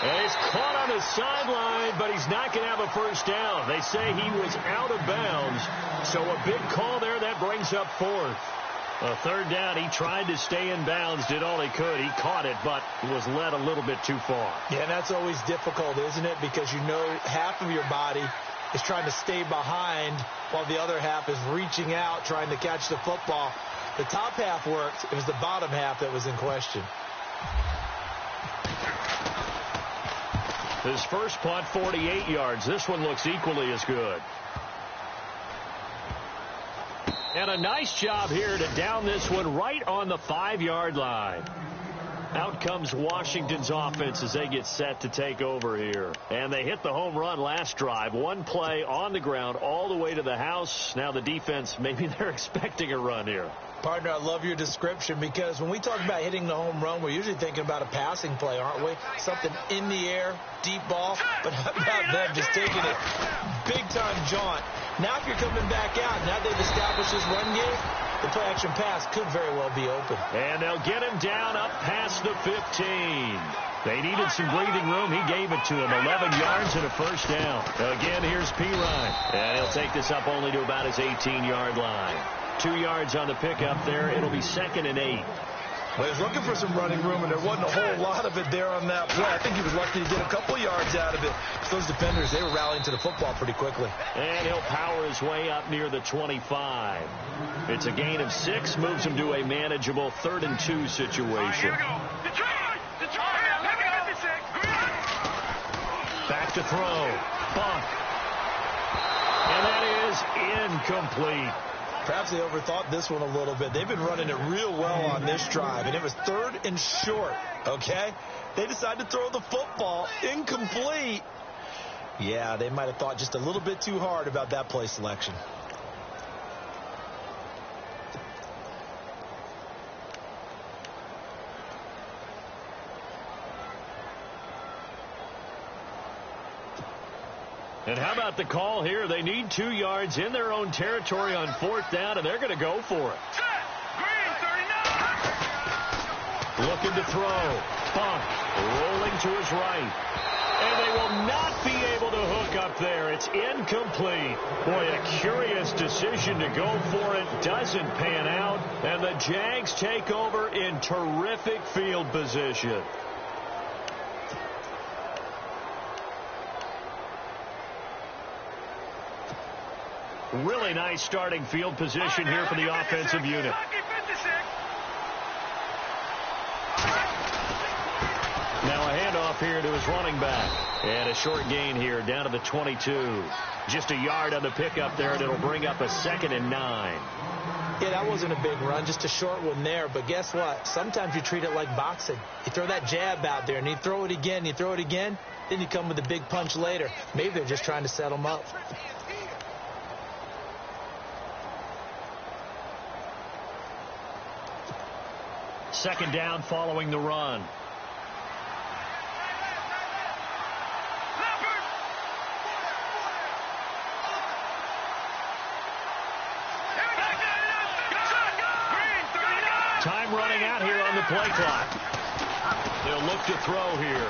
And he's caught on his sideline, but he's not going to have a first down. They say he was out of bounds, so a big call there. That brings up 4th. A 3rd down, he tried to stay in bounds, did all he could. He caught it, but was led a little bit too far. Yeah, that's always difficult, isn't it? Because you know half of your body is trying to stay behind while the other half is reaching out, trying to catch the football. The top half worked. It was the bottom half that was in question. His first punt, 48 yards. This one looks equally as good. And a nice job here to down this one right on the 5-yard line. Out comes Washington's offense as they get set to take over here. And they hit the home run last drive. 1 play on the ground all the way to the house. Now the defense, maybe they're expecting a run here. Partner, I love your description because when we talk about hitting the home run, we're usually thinking about a passing play, aren't we? Something in the air, deep ball. But how about them just taking it big-time jaunt? Now if you're coming back out, now they've established this run game, the play-action pass could very well be open. And they'll get him down up past the 15. They needed some breathing room. He gave it to him. 11 yards and a first down. Again, here's P. Ryan. And he'll take this up only to about his 18-yard line. 2 yards on the pickup there. It'll be 2nd and 8. Well, he was looking for some running room, and there wasn't a whole lot of it there on that play. I think he was lucky to get a couple yards out of it. Those defenders, they were rallying to the football pretty quickly. And he'll power his way up near the 25. It's a gain of 6, moves him to a manageable 3rd and 2 situation. Back to throw. Bump. And that is incomplete. Perhaps they overthought this one a little bit. They've been running it real well on this drive, and it was 3rd and short, okay? They decided to throw the football incomplete. Yeah, they might have thought just a little bit too hard about that play selection. And how about the call here? They need 2 yards in their own territory on 4th down, and they're going to go for it. Looking to throw. Bump. Rolling to his right. And they will not be able to hook up there. It's incomplete. Boy, a curious decision to go for it. Doesn't pan out. And the Jags take over in terrific field position. Really nice starting field position here for the offensive unit. Now a handoff here to his running back. And a short gain here down to the 22. Just a yard on the pickup there, and it'll bring up a 2nd and 9. Yeah, that wasn't a big run, just a short one there. But guess what? Sometimes you treat it like boxing. You throw that jab out there, and you throw it again, you throw it again, then you come with a big punch later. Maybe they're just trying to set them up. second down following the run. Time running out here on the play clock. They'll look to throw here.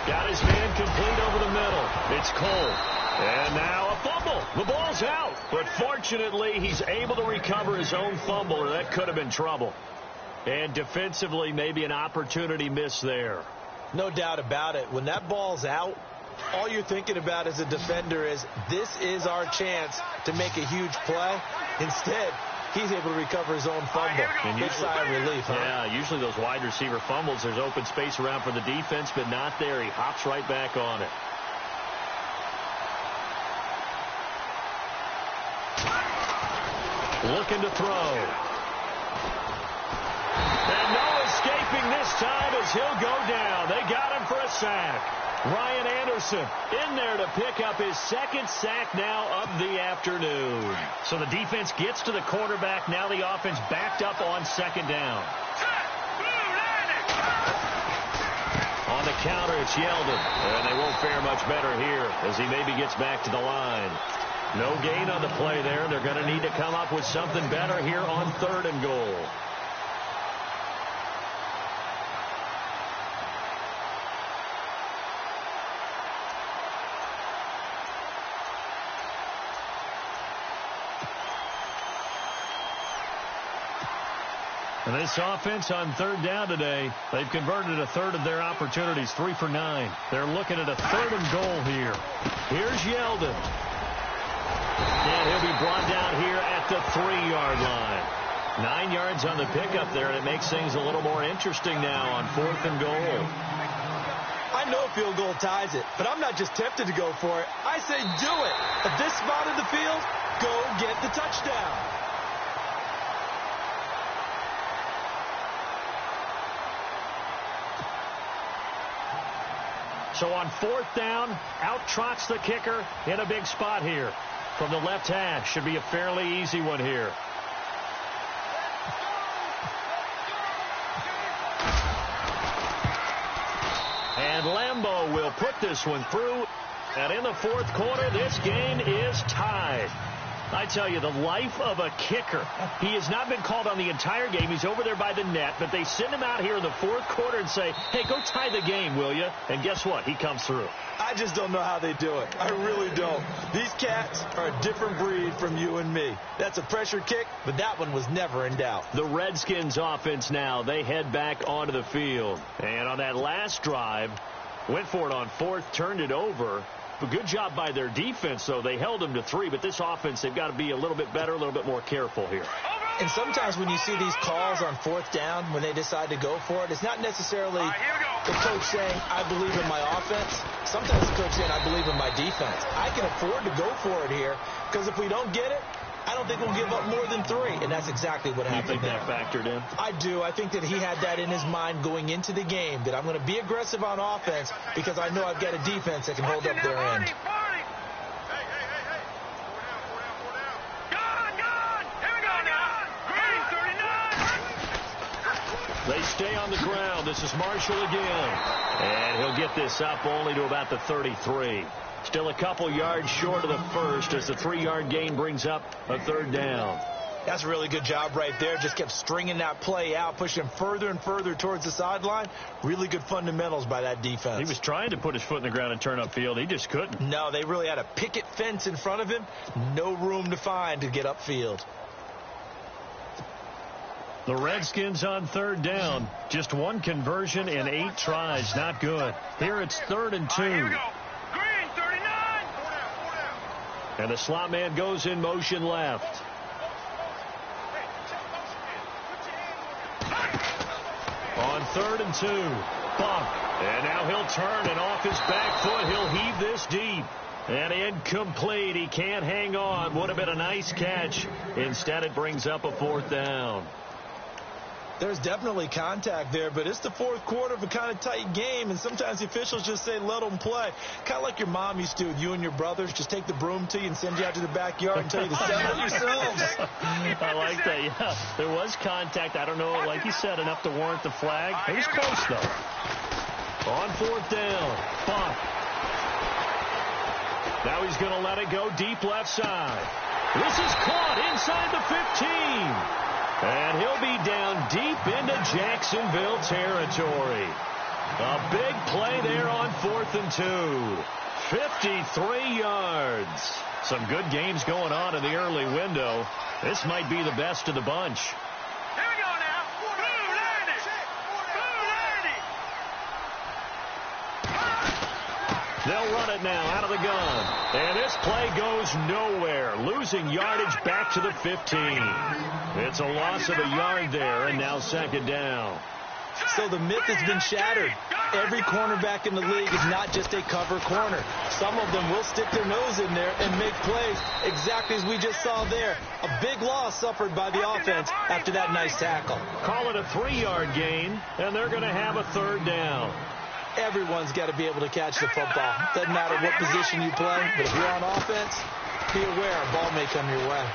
Got his man complete over the middle. It's Cole. And now a fumble. The ball's out. But fortunately, he's able to recover his own fumble, or that could have been trouble. And defensively, maybe an opportunity missed there. No doubt about it. When that ball's out, all you're thinking about as a defender is, this is our chance to make a huge play. Instead, he's able to recover his own fumble. And big sigh of relief, huh? Yeah, usually those wide receiver fumbles, there's open space around for the defense, but not there. He hops right back on it. Looking to throw. And no escaping this time as he'll go down. They got him for a sack. Ryan Anderson in there to pick up his second sack now of the afternoon. So the defense gets to the quarterback. Now the offense backed up on second down. On the counter, it's Yeldon. And they won't fare much better here as he maybe gets back to the line. No gain on the play there. They're going to need to come up with something better here on 3rd and goal. And this offense on 3rd down today, they've converted a third of their opportunities, 3 for 9. They're looking at a 3rd and goal here. Here's Yeldon. And he'll be brought down here at the 3-yard line. 9 yards on the pickup there, and it makes things a little more interesting now on 4th and goal. I know a field goal ties it, but I'm not just tempted to go for it. I say do it. At this spot of the field, go get the touchdown. So on 4th down, out trots the kicker in a big spot here. From the left hash, should be a fairly easy one here. And Lambeau will put this one through. And in the 4th quarter, this game is tied. I tell you, the life of a kicker. He has not been called on the entire game. He's over there by the net, but they send him out here in the 4th quarter and say, hey, go tie the game, will you? And guess what? He comes through. I just don't know how they do it. I really don't. These cats are a different breed from you and me. That's a pressure kick, but that one was never in doubt. The Redskins offense now, they head back onto the field. And on that last drive, went for it on 4th, turned it over. A good job by their defense, though. They held them to 3, but this offense, they've got to be a little bit better, a little bit more careful here. And sometimes when you see these calls on 4th down, when they decide to go for it, it's not necessarily the coach saying, I believe in my offense. Sometimes the coach saying, I believe in my defense. I can afford to go for it here, because if we don't get it, I don't think we'll give up more than 3, and that's exactly what happened. You think that factored in? I do. I think that he had that in his mind going into the game, that I'm going to be aggressive on offense because I know I've got a defense that can hold up their end. They stay on the ground. This is Marshall again. And he'll get this up only to about the 33. Still a couple yards short of the first as the 3-yard gain brings up a 3rd down. That's a really good job right there. Just kept stringing that play out, pushing him further and further towards the sideline. Really good fundamentals by that defense. He was trying to put his foot in the ground and turn upfield. He just couldn't. No, they really had a picket fence in front of him. No room to find to get upfield. The Redskins on 3rd down. Just one conversion in 8 tries. Not good. Here it's 3rd and 2. Here we go. Green, 39. And the slot man goes in motion left. On 3rd and 2. Bump. And now he'll turn, and off his back foot, he'll heave this deep. And incomplete. He can't hang on. Would have been a nice catch. Instead, it brings up a 4th down. There's definitely contact there, but it's the fourth quarter of a kind of tight game, and sometimes the officials just say let them play. Kind of like your mom used to with you and your brothers. Just take the broom to you and send you out to the backyard and tell you to settle it yourselves. I like that, yeah. There was contact. I don't know, like you said, enough to warrant the flag. It was close, though. On fourth down, Buck. Now he's going to let it go deep left side. This is caught inside the 15. And he'll be down deep into Jacksonville territory. A big play there on 4th and 2. 53 yards. Some good games going on in the early window. This might be the best of the bunch. Here we go now. Blue landing. They'll run it now out of the gun. And this play goes nowhere. Losing yardage back to the 15. It's a loss of a yard there, and now second down. So the myth has been shattered. Every cornerback in the league is not just a cover corner. Some of them will stick their nose in there and make plays exactly as we just saw there. A big loss suffered by the offense after that nice tackle. Call it a 3-yard gain, and they're going to have a third down. Everyone's got to be able to catch the football. Doesn't matter what position you play, but if you're on offense, be aware a ball may come your way.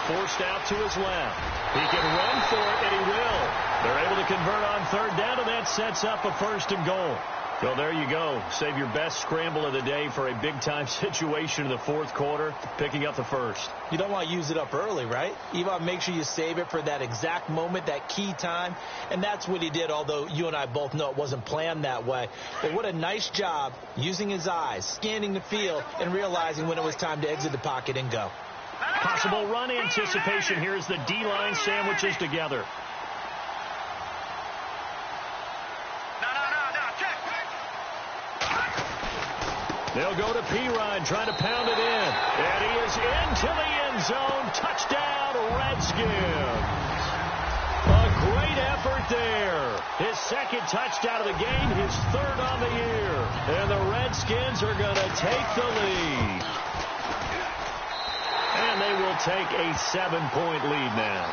Forced out to his left. He can run for it, and he will. They're able to convert on third down, and that sets up a 1st and goal. Well, there you go. Save your best scramble of the day for a big-time situation in the fourth quarter, picking up the first. You don't want to use it up early, right? You want to make sure you save it for that exact moment, that key time. And that's what he did, although you and I both know it wasn't planned that way. But what a nice job using his eyes, scanning the field, and realizing when it was time to exit the pocket and go. Possible run anticipation here as the D-line sandwiches together. They'll go to Pirine, trying to pound it in. And he is into the end zone. Touchdown, Redskins. A great effort there. His second touchdown of the game, his third on the year. And the Redskins are going to take the lead. And they will take a 7-point lead now.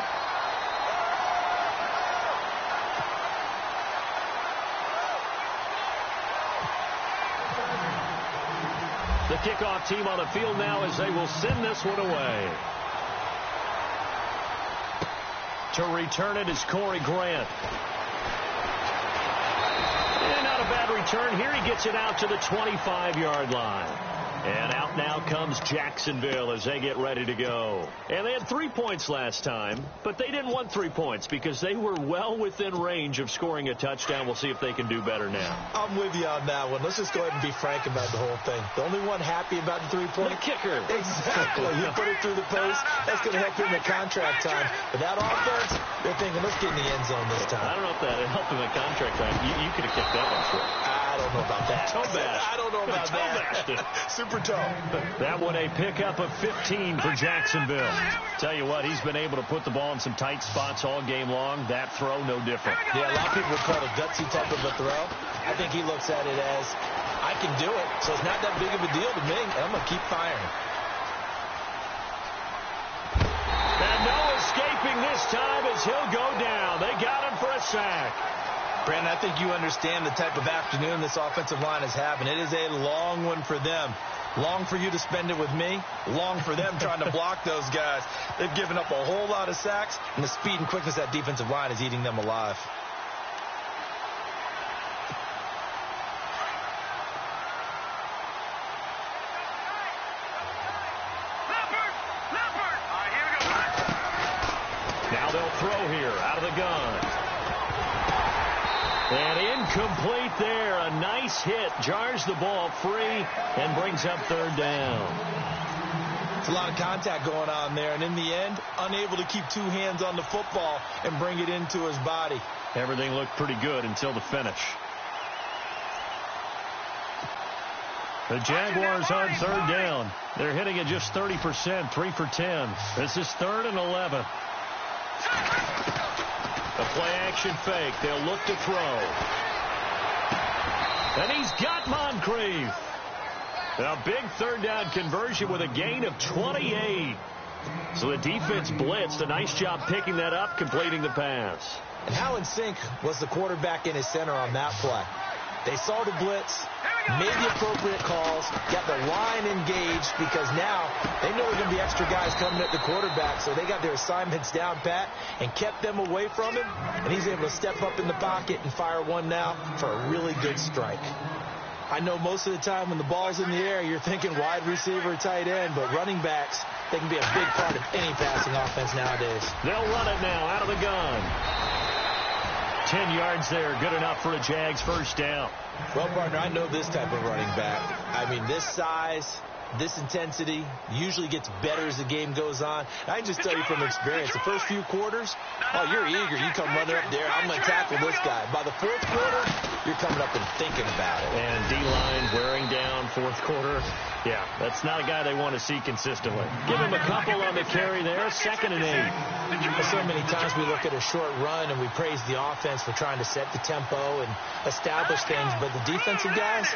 The kickoff team on the field now as they will send this one away. To return it is Corey Grant. And not a bad return here. He gets it out to the 25-yard line. And out now comes Jacksonville as they get ready to go. And they had 3 points last time, but they didn't want 3 points because they were well within range of scoring a touchdown. We'll see if they can do better now. I'm with you on that one. Let's just go ahead and be frank about the whole thing. The only one happy about the 3-point? The kicker. Exactly. He put it through the post. That's going to help him in contract time. But that offense, they're thinking, let's get in the end zone this time. I don't know if that helped him in contract time. You could have kicked that one short. I don't know about that. Toe bash. I don't know about that. Super toe. That one a pickup of 15 for Jacksonville. Tell you what, he's been able to put the ball in some tight spots all game long. That throw, no different. Yeah, a lot of people would call it a gutsy type of a throw. I think he looks at it as, I can do it, so it's not that big of a deal to me, and I'm going to keep firing. And no escaping this time as he'll go down. They got him for a sack. Brandon, I think you understand the type of afternoon this offensive line is having. It is a long one for them. Long for you to spend it with me. Long for them trying to block those guys. They've given up a whole lot of sacks, and the speed and quickness of that defensive line is eating them alive. Now they'll throw here out of the gun. And incomplete there. A nice hit. Jars the ball free and brings up third down. It's a lot of contact going on there. And in the end, unable to keep two hands on the football and bring it into his body. Everything looked pretty good until the finish. The Jaguars on third down. They're hitting at just 30%, 3 for 10. This is 3rd and 11. A play-action fake. They'll look to throw. And he's got Moncrief. A big third down conversion with a gain of 28. So the defense blitzed. A nice job picking that up, completing the pass. And how in sync was the quarterback in his center on that play? They saw the blitz, made the appropriate calls, got the line engaged, because now they know there's going to be extra guys coming at the quarterback, so they got their assignments down pat and kept them away from him, and he's able to step up in the pocket and fire one now for a really good strike. I know most of the time when the ball's in the air, you're thinking wide receiver, tight end, but running backs, they can be a big part of any passing offense nowadays. They'll run it now out of the gun. 10 yards there, good enough for a Jags first down. Well, partner, I know this type of running back. I mean, this size, this intensity usually gets better as the game goes on. I can just tell you from experience, the first few quarters, oh, you're eager. You come running up there, I'm going to tackle this guy. By the fourth quarter, you're coming up and thinking about it. And D-line wearing down fourth quarter. Yeah, that's not a guy they want to see consistently. Give him a couple on the carry there, 2nd and 8. So many times we look at a short run and we praise the offense for trying to set the tempo and establish things, but the defensive guys,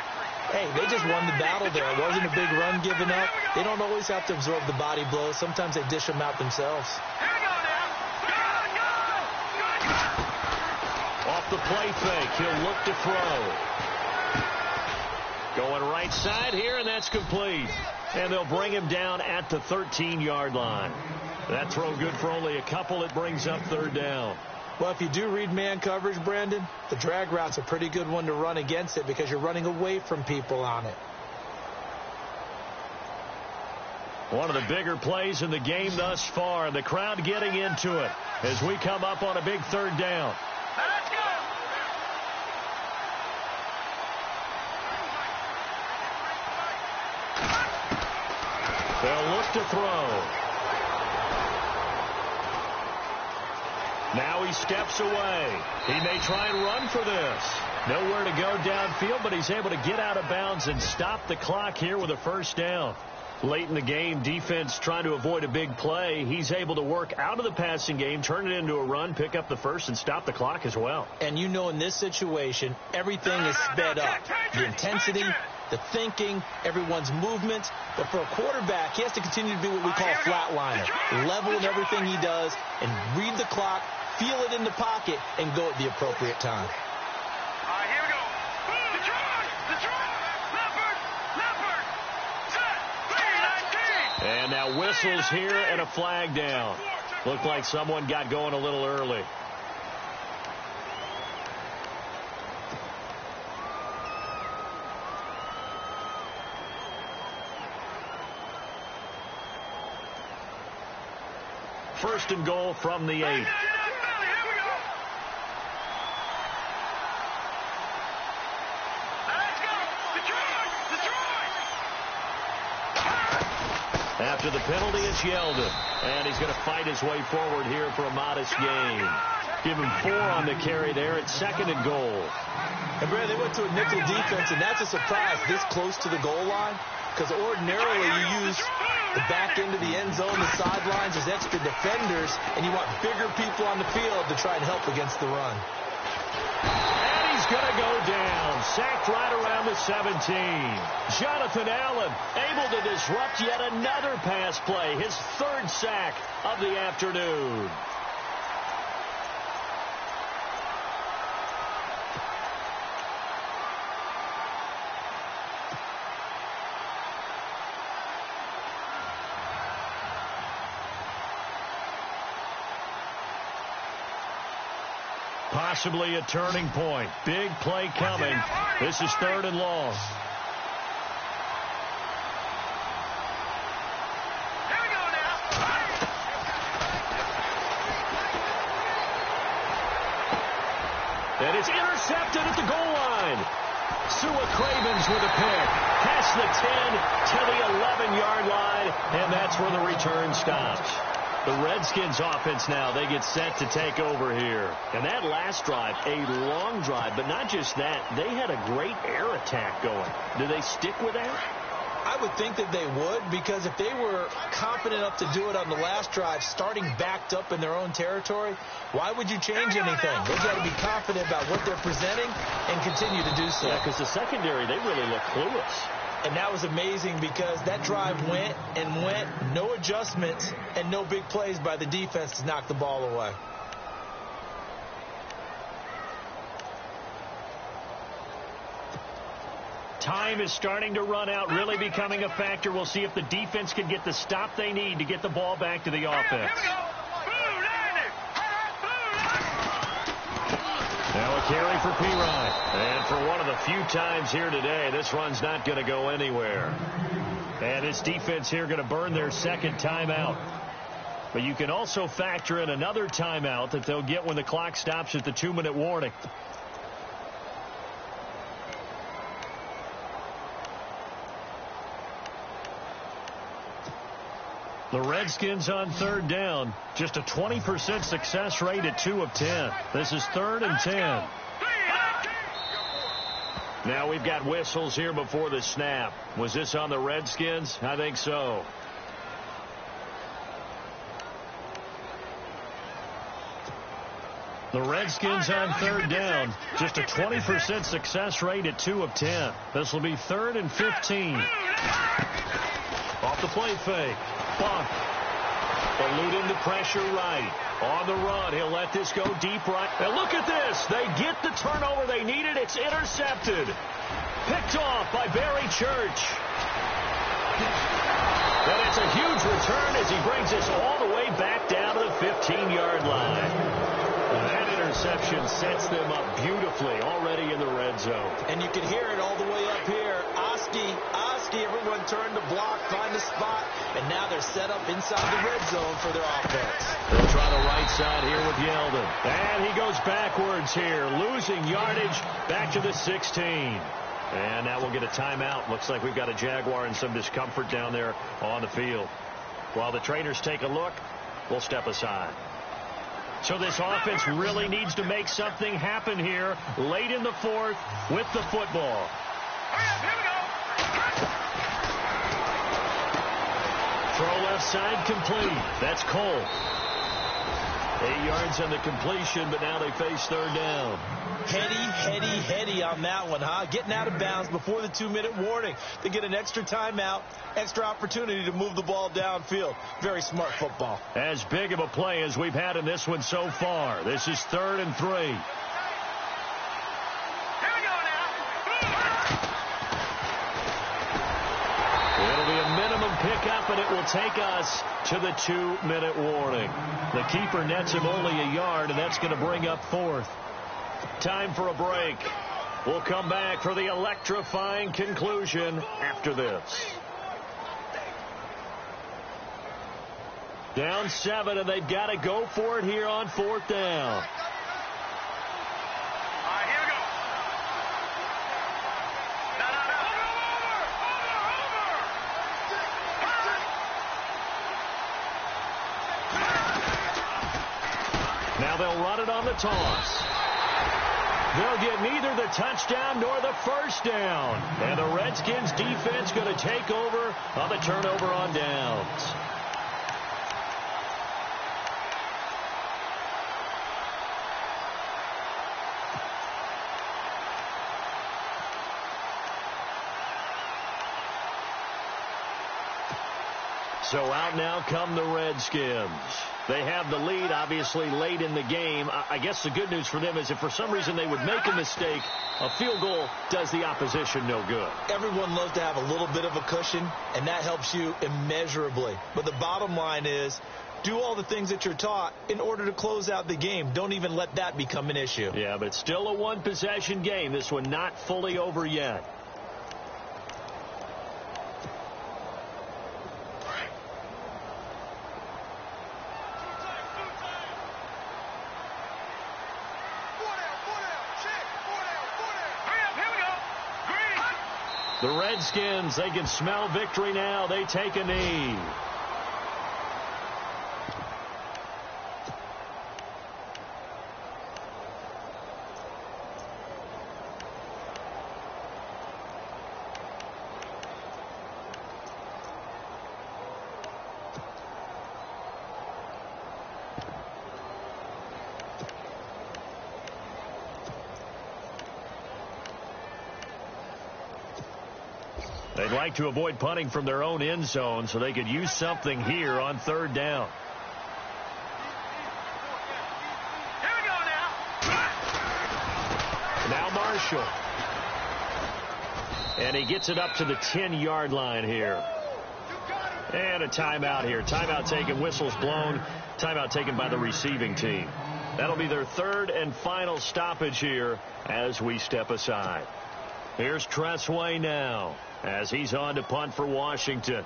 hey, they just won the battle there. It wasn't a big run given up. They don't always have to absorb the body blows. Sometimes they dish them out themselves. Off the play fake, he'll look to throw. Going right side here, and that's complete. And they'll bring him down at the 13-yard line. That throw good for only a couple. It brings up 3rd down. Well, if you do read man coverage, Brandon, the drag route's a pretty good one to run against it because you're running away from people on it. One of the bigger plays in the game thus far, and the crowd getting into it as we come up on a big 3rd down. They'll look to throw. Now he steps away. He may try and run for this. Nowhere to go downfield, but he's able to get out of bounds and stop the clock here with a first down. Late in the game, defense trying to avoid a big play. He's able to work out of the passing game, turn it into a run, pick up the first, and stop the clock as well. And you know in this situation, everything is sped up. The intensity, the thinking, everyone's movement. But for a quarterback, he has to continue to be what we call a flatliner. Level in everything he does and read the clock, feel it in the pocket, and go at the appropriate time. All right, here we go. The try. Leopard. Set. 3-19. And now whistles here and a flag down. Looked like someone got going a little early. First and goal from the 8. After the penalty, it's Yeldon. And he's going to fight his way forward here for a modest gain. Give him 4 on the carry there at 2nd and goal. And, Brad, they went to a nickel defense, and that's a surprise this close to the goal line. Because ordinarily you use the back end of the end zone, the sidelines as extra defenders, and you want bigger people on the field to try and help against the run. And he's going to go down. Sacked right around the 17. Jonathan Allen able to disrupt yet another pass play. His 3rd sack of the afternoon. Possibly a turning point. Big play coming. This is 3rd and long. Here we go now. And it's intercepted at the goal line. Sua Cravens with a pick. Past the 10 to the 11-yard line, and that's where the return stops. The Redskins offense now, they get set to take over here. And that last drive, a long drive, but not just that. They had a great air attack going. Do they stick with that? I would think that they would, because if they were confident enough to do it on the last drive, starting backed up in their own territory, why would you change anything? They've got to be confident about what they're presenting and continue to do so. Yeah, because the secondary, they really look clueless. And that was amazing because that drive went and went, no adjustments and no big plays by the defense to knock the ball away. Time is starting to run out, really becoming a factor. We'll see if the defense can get the stop they need to get the ball back to the offense. Now a carry for P-Ryan. And for one of the few times here today, this one's not going to go anywhere. And this defense here going to burn their second timeout. But you can also factor in another timeout that they'll get when the clock stops at the 2-minute warning. The Redskins on third down. Just a 20% success rate at 2 of 10. This is 3rd and 10. Now we've got whistles here before the snap. Was this on the Redskins? I think so. The Redskins on third down. Just a 20% success rate at 2 of 10. This will be 3rd and 15. Off the play fake. Buck. Eluding the pressure right. On the run. He'll let this go deep right. And look at this. They get the turnover they needed. It's intercepted. Picked off by Barry Church. And it's a huge return as he brings this all the way back down to the 15-yard line. That interception sets them up beautifully already in the red zone. And you can hear it all the way up here. Oski, everyone turned to block, find a spot, and now they're set up inside the red zone for their offense. They'll try the right side here with Yeldon. And he goes backwards here, losing yardage back to the 16. And now we'll get a timeout. Looks like we've got a Jaguar in some discomfort down there on the field. While the trainers take a look, we'll step aside. So this offense really needs to make something happen here late in the 4th with the football. Here we go. Throw left side complete. That's Cole. 8 yards on the completion, but now they face third down. Heady on that one, huh? Getting out of bounds before the 2-minute warning. They get an extra timeout, extra opportunity to move the ball downfield. Very smart football. As big of a play as we've had in this one so far. This is 3rd and 3. It'll be a minimum pickup, and it will take us to the 2-minute warning. The keeper nets him only a yard, and that's going to bring up 4th. Time for a break. We'll come back for the electrifying conclusion after this. Down 7, and they've got to go for it here on 4th down. Now they'll run it on the toss. They'll get neither the touchdown nor the first down. And the Redskins defense going to take over on the turnover on downs. So out now come the Redskins. They have the lead, obviously, late in the game. I guess the good news for them is if for some reason they would make a mistake, a field goal does the opposition no good. Everyone loves to have a little bit of a cushion, and that helps you immeasurably. But the bottom line is, do all the things that you're taught in order to close out the game. Don't even let that become an issue. Yeah, but it's still a one-possession game. This one not fully over yet. The Redskins, they can smell victory now. They take a knee. They They'd like to avoid punting from their own end zone so they could use something here on third down. Here we go now. Now Marshall. And he gets it up to the 10-yard line here. And a timeout here. Timeout taken, whistles blown. Timeout taken by the receiving team. That'll be their third and final stoppage here as we step aside. Here's Tressway now as he's on to punt for Washington.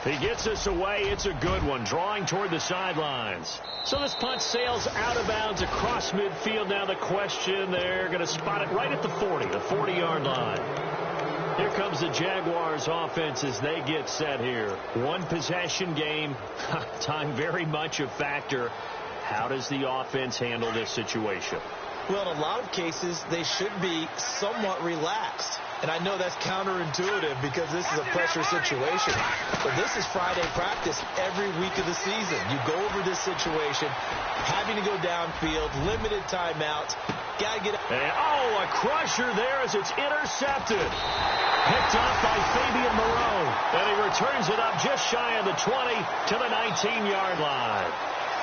He gets us away. It's a good one, drawing toward the sidelines. So this punt sails out of bounds across midfield. Now the question, they're going to spot it right at the 40, the 40-yard line. Here comes the Jaguars offense as they get set here. One possession game, time very much a factor. How does the offense handle this situation? Well, in a lot of cases, they should be somewhat relaxed. And I know that's counterintuitive because this is a pressure situation. But this is Friday practice every week of the season. You go over this situation, having to go downfield, limited timeouts. Got to get up. And, a crusher there as it's intercepted. Picked up by Fabian Moreau. And he returns it up just shy of the 20 to the 19-yard line.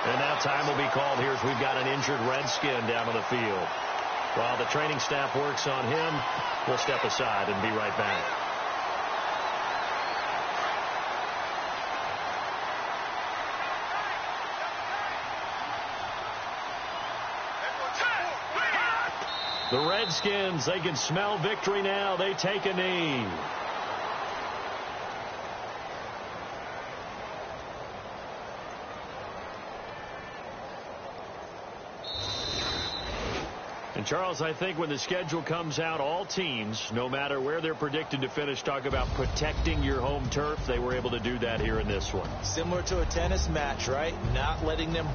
And now time will be called here as we've got an injured Redskin down on the field. While the training staff works on him, we'll step aside and be right back. The Redskins, they can smell victory now. They take a knee. And, Charles, I think when the schedule comes out, all teams, no matter where they're predicted to finish, talk about protecting your home turf. They were able to do that here in this one. Similar to a tennis match, right? Not letting them